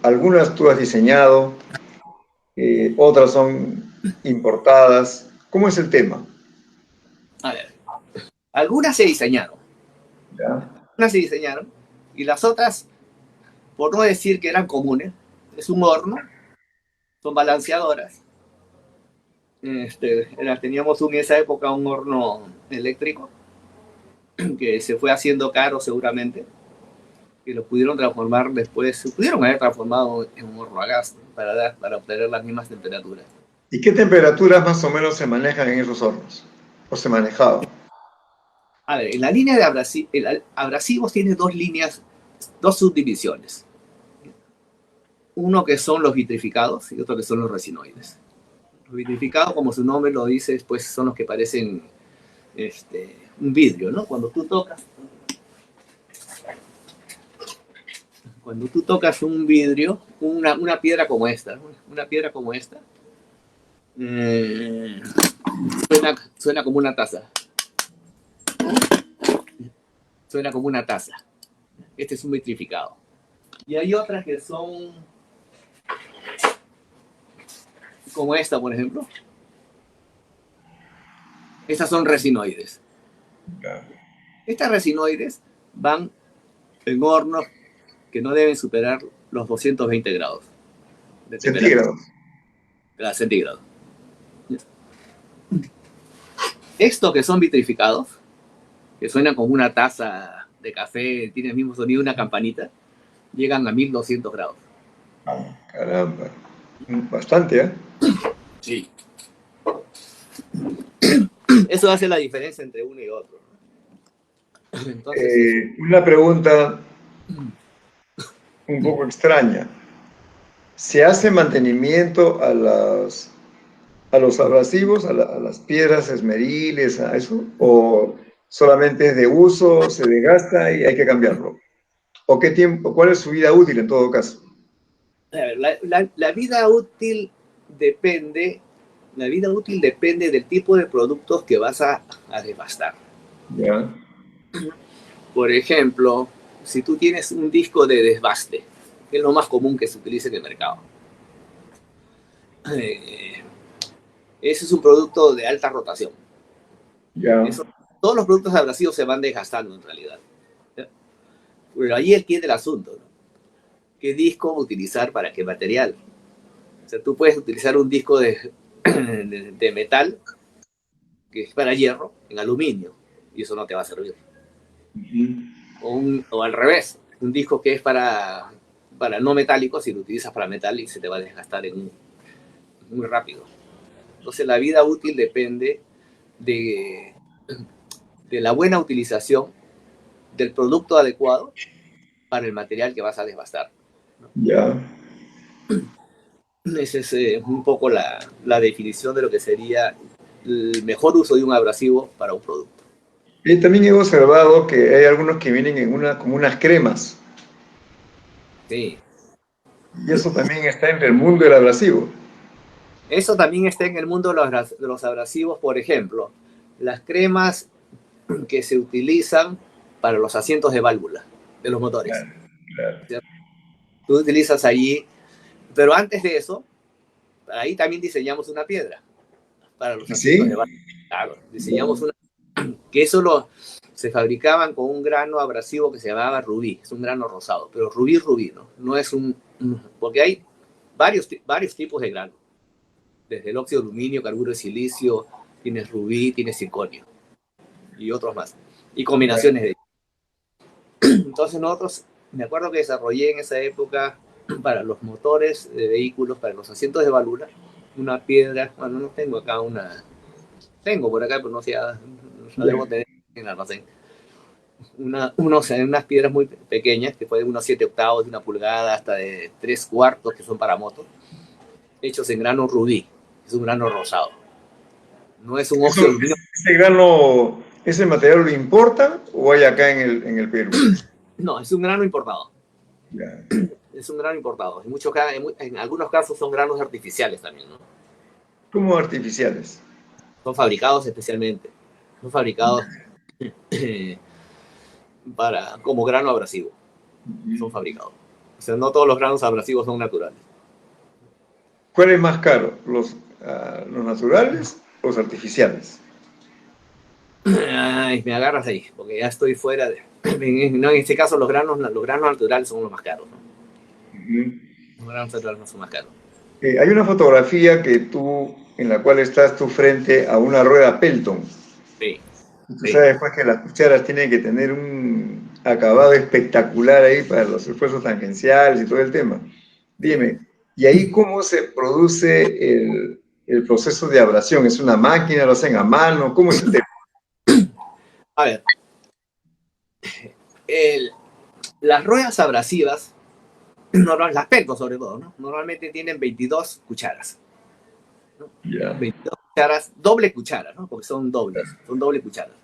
algunas tú has diseñado, otras son importadas? ¿Cómo es el tema? A ver, algunas se diseñaron, Ya. Unas se diseñaron y las otras, por no decir que eran comunes, es un horno, son balanceadoras. Teníamos en esa época un horno eléctrico que se fue haciendo caro seguramente, que lo pudieron transformar después, se pudieron haber transformado en un horno a gas, ¿no? Para obtener las mismas temperaturas. ¿Y qué temperaturas más o menos se manejan en esos hornos? ¿O se manejaba? A ver, en la línea de abrasivos tiene dos líneas, dos subdivisiones. Uno que son los vitrificados y otro que son los resinoides. Los vitrificados, como su nombre lo dice, pues son los que parecen un vidrio, ¿no? Cuando tú tocas un vidrio, una piedra como esta, suena como una taza. Suena como una taza. Este es un vitrificado. Y hay otras que son como esta, por ejemplo. Estas son resinoides. Estas resinoides van en hornos que no deben superar los 220 grados de temperatura. Centígrados. Estos que son vitrificados, que suenan como una taza de café, tiene el mismo sonido de una campanita, llegan a 1200 grados. Caramba, bastante, ¿eh? Sí. Eso hace la diferencia entre uno y otro. Entonces, una pregunta un poco extraña. ¿Se hace mantenimiento a los abrasivos, a las piedras esmeriles, a eso? ¿O solamente es de uso, se desgasta y hay que cambiarlo? ¿O qué tiempo, cuál es su vida útil en todo caso? A ver, la vida útil depende del tipo de productos que vas a devastar. Ya. Por ejemplo, si tú tienes un disco de desbaste, que es lo más común que se utiliza en el mercado, ese es un producto de alta rotación. Ya. Todos los productos abrasivos se van desgastando en realidad. Pero ahí es el asunto, ¿no? ¿Qué disco utilizar para qué material? O sea, tú puedes utilizar un disco de metal que es para hierro en aluminio y eso no te va a servir. O al revés, un disco que es para no metálico, si lo utilizas para metal y se te va a desgastar muy rápido. Entonces la vida útil depende de la buena utilización del producto adecuado para el material que vas a desbastar, ¿no? Ya. Esa es un poco la definición de lo que sería el mejor uso de un abrasivo para un producto. Y también he observado que hay algunos que vienen como unas cremas. Sí. Y eso también está en el mundo del abrasivo. Eso también está en el mundo de los abrasivos, por ejemplo, las cremas que se utilizan para los asientos de válvula de los motores. Claro. Tú utilizas allí, pero antes de eso, ahí también diseñamos una piedra para los asientos de válvula. Claro, diseñamos una que eso se fabricaban con un grano abrasivo que se llamaba rubí, es un grano rosado, pero rubí, ¿no? No es porque hay varios tipos de grano, desde el óxido de aluminio, carburo de silicio, tienes rubí, tienes circonio y otros más, y combinaciones de. Entonces nosotros, me acuerdo que desarrollé en esa época para los motores de vehículos, para los asientos de válvula, una piedra, bueno, no tengo acá tengo por acá, pero no sé, no debo tener en el almacén. Unas piedras muy pequeñas, que pueden unos 7 octavos de 1 pulgada hasta de 3/4, que son para motos, hechos en grano rubí, es un grano rosado. No es un óxido. ¿Ese grano, ese material lo importa o hay acá en el Perú? No, es un grano importado. Ya. Es un grano importado. En algunos casos son granos artificiales también, ¿no? ¿Cómo artificiales? Son fabricados especialmente. Son fabricados como grano abrasivo. Son fabricados. O sea, no todos los granos abrasivos son naturales. ¿Cuál es más caro? ¿Los naturales o los artificiales? Ay, me agarras ahí, porque ya estoy fuera de. en este caso los granos naturales son los más caros, ¿no? Los granos naturales no son más caros. Hay una fotografía en la cual estás tú frente a una rueda Pelton. Sí. Tú sabes pues que las cucharas tienen que tener un acabado espectacular ahí para los esfuerzos tangenciales y todo el tema. Dime, ¿y ahí cómo se produce el proceso de abrasión? ¿Es una máquina? ¿Lo hacen a mano? ¿Cómo es el tema? A ver, las ruedas abrasivas, las Pelton sobre todo, ¿no? Normalmente tienen 22 cucharas, ¿no? Yeah. 22 cucharas, doble cuchara, ¿no? Porque son doble cucharas,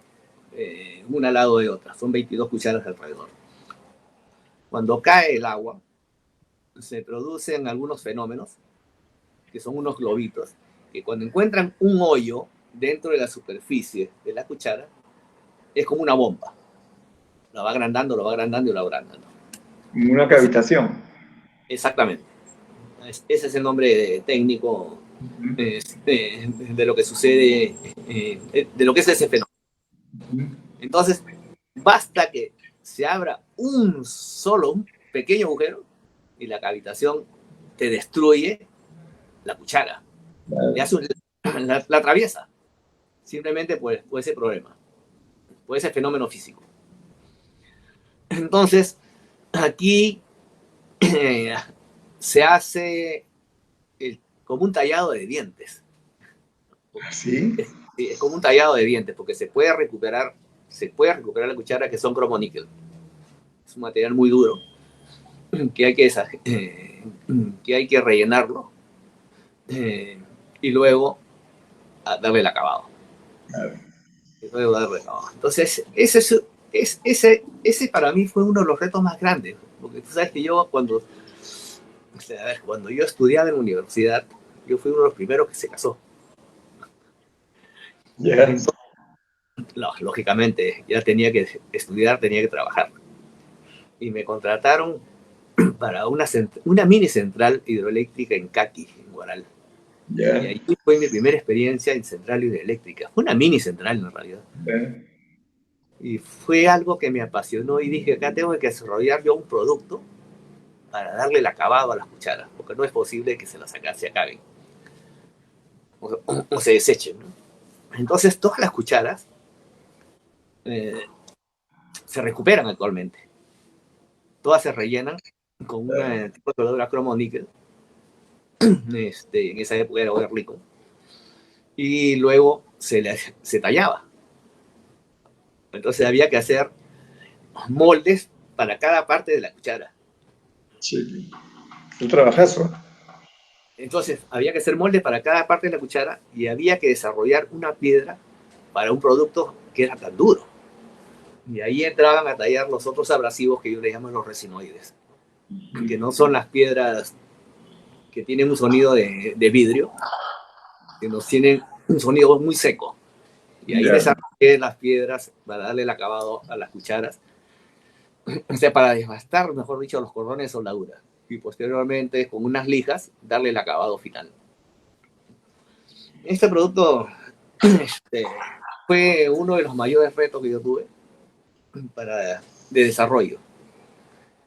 una al lado de otra, son 22 cucharas alrededor. Cuando cae el agua, se producen algunos fenómenos, que son unos globitos, que cuando encuentran un hoyo dentro de la superficie de la cuchara, es como una bomba. La va agrandando y la va agrandando. Una cavitación. Exactamente. Ese es el nombre técnico de lo que sucede, de lo que es ese fenómeno. Entonces, basta que se abra un pequeño agujero y la cavitación te destruye la cuchara. Le hace la atraviesa. Simplemente por ese problema, por ese fenómeno físico. Entonces, aquí se hace como un tallado de dientes. ¿Sí? Es como un tallado de dientes, porque se puede recuperar la cuchara, que son cromoníquel. Es un material muy duro que hay que rellenarlo y luego darle el acabado. Entonces, ese para mí fue uno de los retos más grandes, porque tú sabes que yo cuando yo estudiaba en la universidad, yo fui uno de los primeros que se casó. Yeah. Entonces, lógicamente, ya tenía que estudiar, tenía que trabajar. Y me contrataron para una mini central hidroeléctrica en Caqui, en Guaral. Yeah. Y ahí fue mi primera experiencia en central hidroeléctrica. Fue una mini central en realidad. Yeah. Y fue algo que me apasionó y dije, acá tengo que desarrollar yo un producto para darle el acabado a las cucharas, porque no es posible que se acaben o se desechen, ¿no? Entonces todas las cucharas se recuperan actualmente. Todas se rellenan con un tipo de soldadura cromo-níquel. En esa época era oro rico. Y luego se tallaba. Entonces había que hacer moldes para cada parte de la cuchara. Sí. Un trabajazo. Entonces había que hacer moldes para cada parte de la cuchara y había que desarrollar una piedra para un producto que era tan duro. Y ahí entraban a tallar los otros abrasivos que yo le llamo los resinoides, que no son las piedras que tienen un sonido de vidrio, que nos tienen un sonido muy seco. Y ahí desarrollé las piedras para darle el acabado a las cucharas, o sea, para desbastar, mejor dicho, los cordones de soldadura. Y posteriormente, con unas lijas, darle el acabado final. Este producto fue uno de los mayores retos que yo tuve de desarrollo.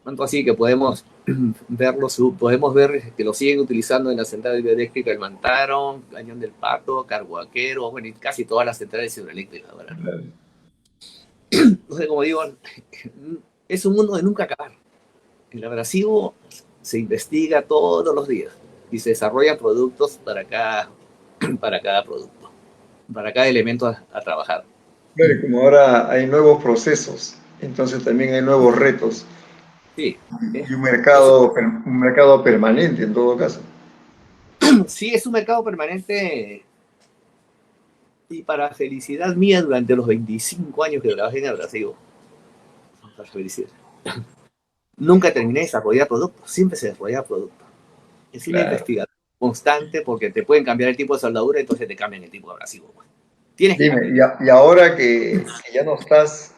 Tanto así que podemos ver que lo siguen utilizando en la central hidroeléctrica del Mantaro, Cañón del Pato, Carhuaquero, bueno, y casi todas las centrales hidroeléctricas. ¿Verdad? Entonces, como digo, es un mundo de nunca acabar. El abrasivo se investiga todos los días y se desarrollan productos para cada producto, para cada elemento a trabajar. Claro, y como ahora hay nuevos procesos, entonces también hay nuevos retos. Sí. Y un mercado permanente en todo caso. Sí, es un mercado permanente y para felicidad mía durante los 25 años que trabajé en abrasivo. Para felicidad. Nunca terminé de desarrollar productos, siempre se desarrollaba productos. Es una investigación constante porque te pueden cambiar el tipo de soldadura y entonces te cambian el tipo de abrasivo. Dime, y ahora que ya no estás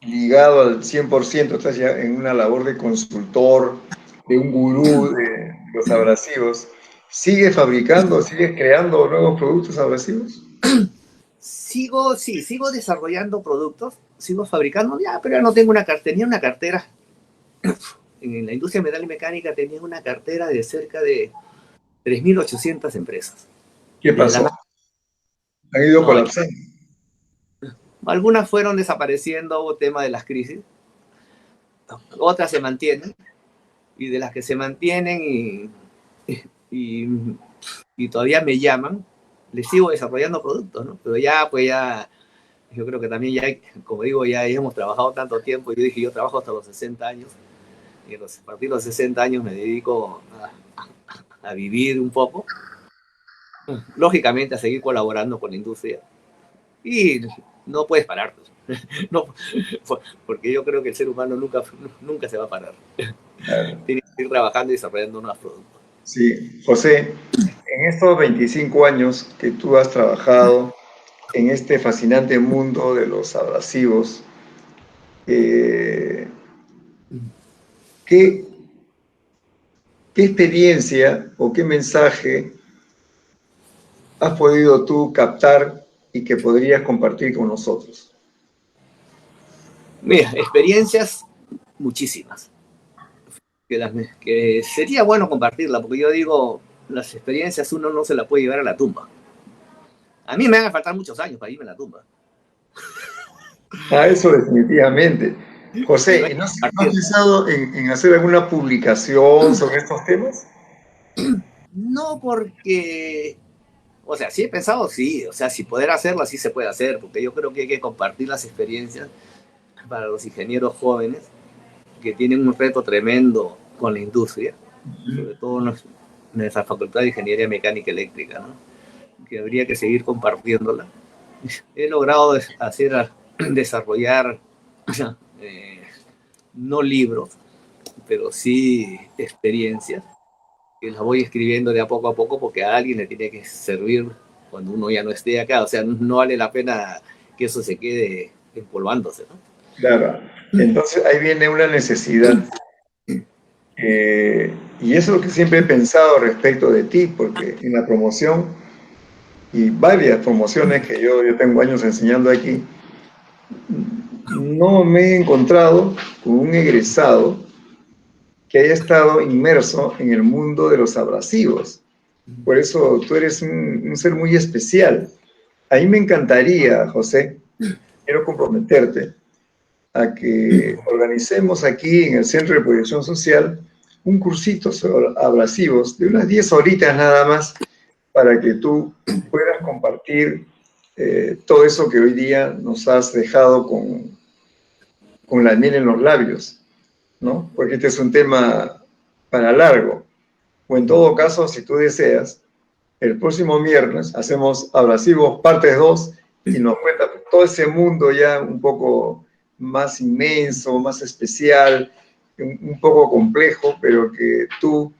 ligado al 100%, estás ya en una labor de consultor, de un gurú de los abrasivos, ¿sigues fabricando, sigues creando nuevos productos abrasivos? Sigo desarrollando productos, sigo fabricando, ya, pero ya no tengo una cartera, tenía una cartera, en la industria metal y mecánica tenía una cartera de cerca de 3.800 empresas. ¿Qué pasó? Han ido No, colapsando. algunas fueron desapareciendo, hubo tema de las crisis, otras se mantienen, y de las que se mantienen y, y todavía me llaman, les sigo desarrollando productos, ¿no? Pero ya, pues ya, yo creo que también ya, como digo, ya hemos trabajado tanto tiempo, yo dije, yo trabajo hasta los 60 años, y a partir de los 60 años me dedico a vivir un poco, lógicamente a seguir colaborando con la industria, y no puedes parar, pues. No, porque yo creo que el ser humano nunca se va a parar. Claro. Tiene que ir trabajando y desarrollando nuevos productos. Sí, José, en estos 25 años que tú has trabajado en este fascinante mundo de los abrasivos, ¿qué, qué experiencia o qué mensaje has podido tú captar y que podrías compartir con nosotros? Mira, experiencias muchísimas, que sería bueno compartirla, porque yo digo, las experiencias uno no se las puede llevar a la tumba. A mí me van a faltar muchos años para irme a la tumba. Ah, eso definitivamente. José, No ¿y no has pensado en hacer alguna publicación sobre estos temas? no porque, o sea, sí he pensado, sí, o sea, si poder hacerlo, sí se puede hacer, porque yo creo que hay que compartir las experiencias para los ingenieros jóvenes que tienen un reto tremendo con la industria, sobre todo en nuestra facultad de Ingeniería Mecánica Eléctrica, ¿no? Que habría que seguir compartiéndola. He logrado desarrollar eh, no libros, pero sí experiencias, que las voy escribiendo de a poco porque a alguien le tiene que servir cuando uno ya no esté acá. O sea, no vale la pena que eso se quede empolvándose, ¿no? Claro. Entonces ahí viene una necesidad. Y eso es lo que siempre he pensado respecto de ti, porque en la promoción y varias promociones que yo tengo años enseñando aquí, no me he encontrado con un egresado que haya estado inmerso en el mundo de los abrasivos. Por eso tú eres un ser muy especial. A mí me encantaría, José, quiero comprometerte a que organicemos aquí en el Centro de Proyección Social un cursito sobre abrasivos de unas 10 horitas nada más para que tú puedas compartir todo eso que hoy día nos has dejado con la miel en los labios, ¿no? Porque este es un tema para largo. O en todo caso, si tú deseas, el próximo viernes hacemos abrasivos partes 2 y nos cuenta todo ese mundo ya un poco más inmenso, más especial, un poco complejo, pero que tú,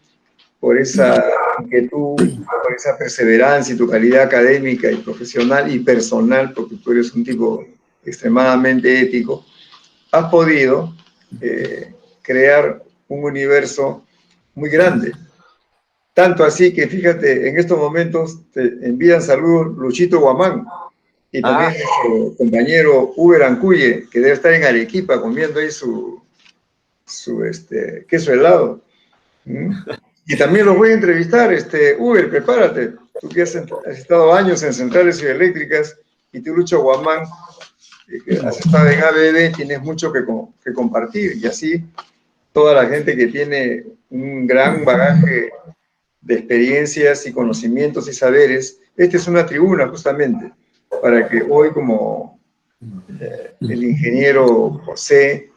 por esa inquietud, por esa perseverancia y tu calidad académica y profesional y personal, porque tú eres un tipo extremadamente ético, has podido crear un universo muy grande. Tanto así que, fíjate, en estos momentos te envían saludos Luchito Guamán y también nuestro compañero Uber Ancuye, que debe estar en Arequipa comiendo ahí su queso helado. ¿Mm? Y también los voy a entrevistar, Uber, prepárate. Tú que has estado años en centrales hidroeléctricas y tú, Lucho Guamán, que has estado en ABB, tienes mucho que compartir. Y así toda la gente que tiene un gran bagaje de experiencias y conocimientos y saberes, esta es una tribuna justamente para que hoy, como el ingeniero José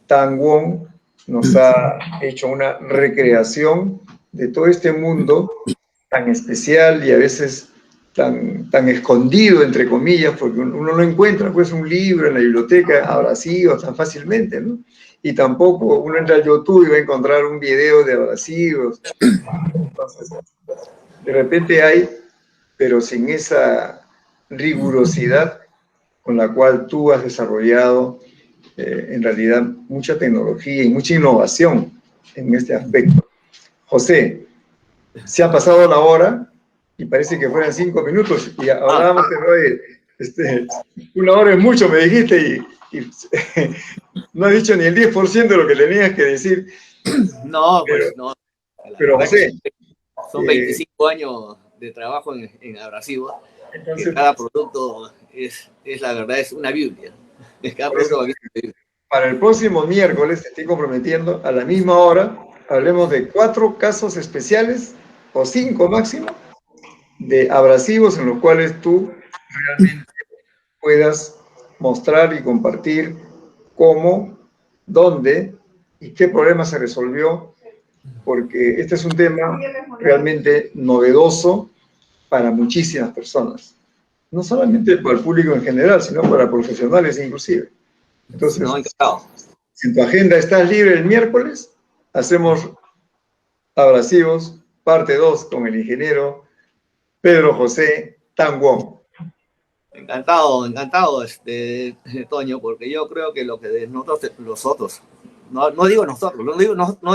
Tan Wong nos ha hecho una recreación de todo este mundo tan especial y a veces tan escondido, entre comillas, porque uno no encuentra pues un libro en la biblioteca abrasivos tan fácilmente, ¿no? Y tampoco uno entra al YouTube y va a encontrar un video de abrasivos. Entonces, de repente hay, pero sin esa rigurosidad con la cual tú has desarrollado en realidad mucha tecnología y mucha innovación en este aspecto. José, se ha pasado la hora y parece que fueran 5 minutos y hablábamos de una hora es mucho, me dijiste, y no has dicho ni el 10% de lo que tenías que decir. No, Pero, pues no. La pero verdad José, que son 25 años de trabajo en abrasivos, que entonces, cada producto es la verdad, es una Biblia. Cada por eso, producto es una Biblia. para el próximo miércoles te estoy comprometiendo a la misma hora, hablemos de 4 casos especiales, o 5 máximo, de abrasivos en los cuales tú realmente puedas mostrar y compartir cómo, dónde y qué problema se resolvió, porque este es un tema realmente novedoso para muchísimas personas. No solamente para el público en general, sino para profesionales inclusive. No, Entonces, encantado. si en tu agenda estás libre el miércoles, hacemos abrasivos, parte 2 con el ingeniero Pedro José Tanguón. Encantado, encantado, Toño, porque yo creo que lo que de nosotros, los otros, no digo nosotros, no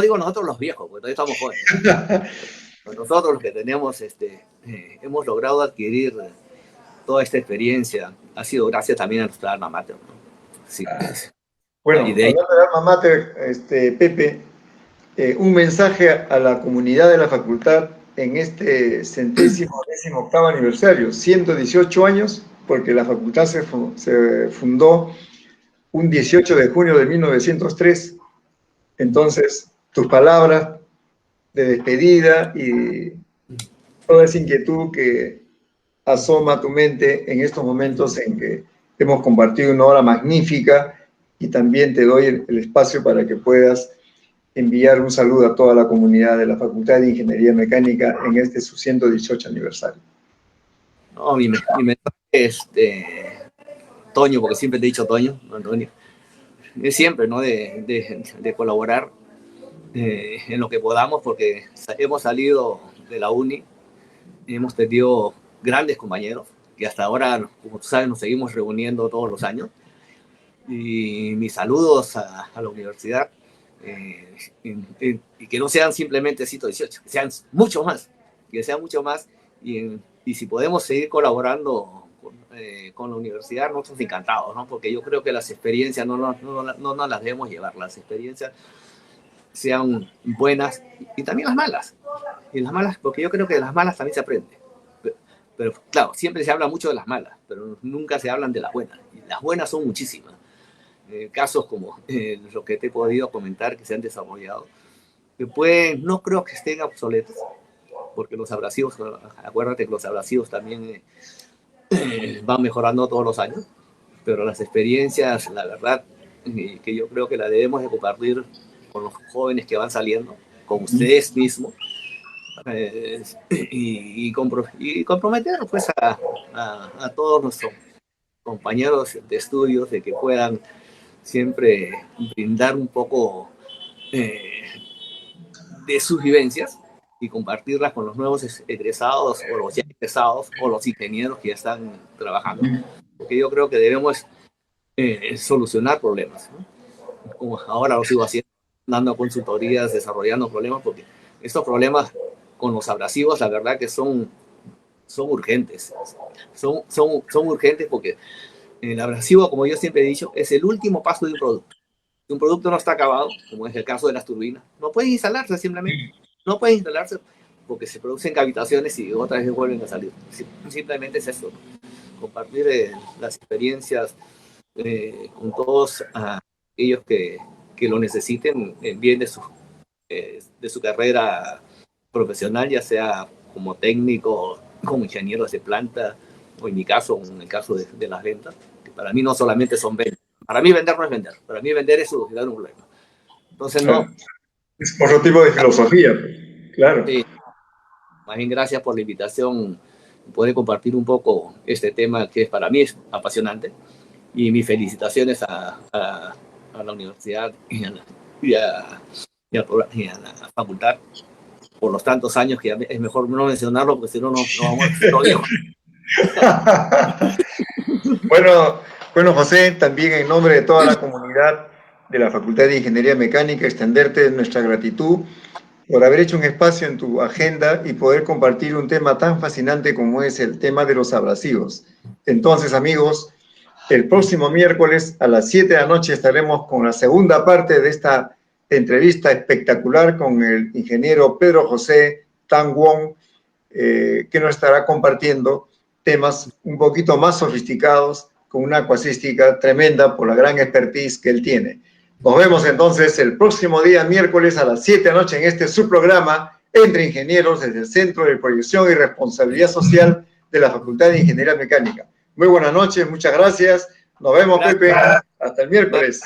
digo nosotros los viejos, porque todavía estamos jóvenes. Nosotros los que tenemos, hemos logrado adquirir toda esta experiencia, ha sido gracias también a nuestra alma mater, ¿no? Sí, Bueno, y de ahí, hablando de alma mater, Pepe, un mensaje a la comunidad de la facultad en este 118º aniversario, 118 años, porque la facultad se fundó un 18 de junio de 1903. Entonces, tus palabras de despedida y toda esa inquietud que asoma a tu mente en estos momentos en que hemos compartido una hora magnífica, y también te doy el espacio para que puedas enviar un saludo a toda la comunidad de la Facultad de Ingeniería Mecánica en este su 118 aniversario. no, mi mensaje, Toño, porque siempre te he dicho Toño, no, Antonio, es siempre, ¿no? De colaborar en lo que podamos, porque hemos salido de la uni, hemos tenido grandes compañeros, que hasta ahora, como tú sabes, nos seguimos reuniendo todos los años. Y mis saludos a la universidad, y que no sean simplemente 118, que sean mucho más, y si podemos seguir colaborando con la universidad, nosotros encantados, ¿no? Porque yo creo que las experiencias no nos las debemos llevar, las experiencias sean buenas y también las malas, porque yo creo que de las malas también se aprende. Pero claro, siempre se habla mucho de las malas, pero nunca se hablan de las buenas, y las buenas son muchísimas. Casos como los que te he podido comentar que se han desarrollado, que no creo que estén obsoletos, porque los abrasivos, acuérdate que los abrasivos también van mejorando todos los años, pero las experiencias, la verdad, que yo creo que la debemos de compartir con los jóvenes que van saliendo, con ustedes mismos, y comprometer pues a todos nuestros compañeros de estudios de que puedan siempre brindar un poco de sus vivencias y compartirlas con los nuevos egresados o los ya egresados o los ingenieros que ya están trabajando. Porque yo creo que debemos solucionar problemas, ¿no? Como ahora lo sigo haciendo, dando consultorías, desarrollando problemas, porque estos problemas con los abrasivos, la verdad que son urgentes. Son urgentes porque el abrasivo, como yo siempre he dicho, es el último paso de un producto. Si un producto no está acabado, como es el caso de las turbinas, no puede instalarse simplemente. No puede instalarse porque se producen cavitaciones y otras veces vuelven a salir. Simplemente es eso, ¿no? Compartir las experiencias con todos aquellos que lo necesiten en bien de su carrera profesional, ya sea como técnico, como ingeniero de planta, o en mi caso, en el caso de las ventas, que para mí no solamente son ventas. Para mí vender no es vender, para mí vender es solucionar un problema. Entonces, no. Es otro tipo de filosofía, claro. Sí, más bien gracias por la invitación, poder compartir un poco este tema que para mí es apasionante, y mis felicitaciones a la universidad y a la facultad por los tantos años, que es mejor no mencionarlo porque si no, no vamos a decir lo viejo. Bueno, José, también en nombre de toda la comunidad de la Facultad de Ingeniería Mecánica, extenderte nuestra gratitud por haber hecho un espacio en tu agenda y poder compartir un tema tan fascinante como es el tema de los abrasivos. Entonces, amigos, El próximo miércoles a las 7 de la noche estaremos con la segunda parte de esta entrevista espectacular con el ingeniero Pedro José Tan Wong, que nos estará compartiendo temas un poquito más sofisticados con una acuacística tremenda por la gran expertise que él tiene. Nos vemos entonces el próximo día, miércoles a las 7 de la noche en este subprograma Entre Ingenieros desde el Centro de Proyección y Responsabilidad Social de la Facultad de Ingeniería Mecánica. Muy buenas noches, muchas gracias. Nos vemos, gracias. Pepe. Hasta el miércoles.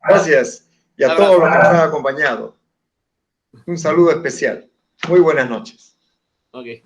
Gracias. Y a todos los que nos han acompañado. Un saludo especial. Muy buenas noches. Okay.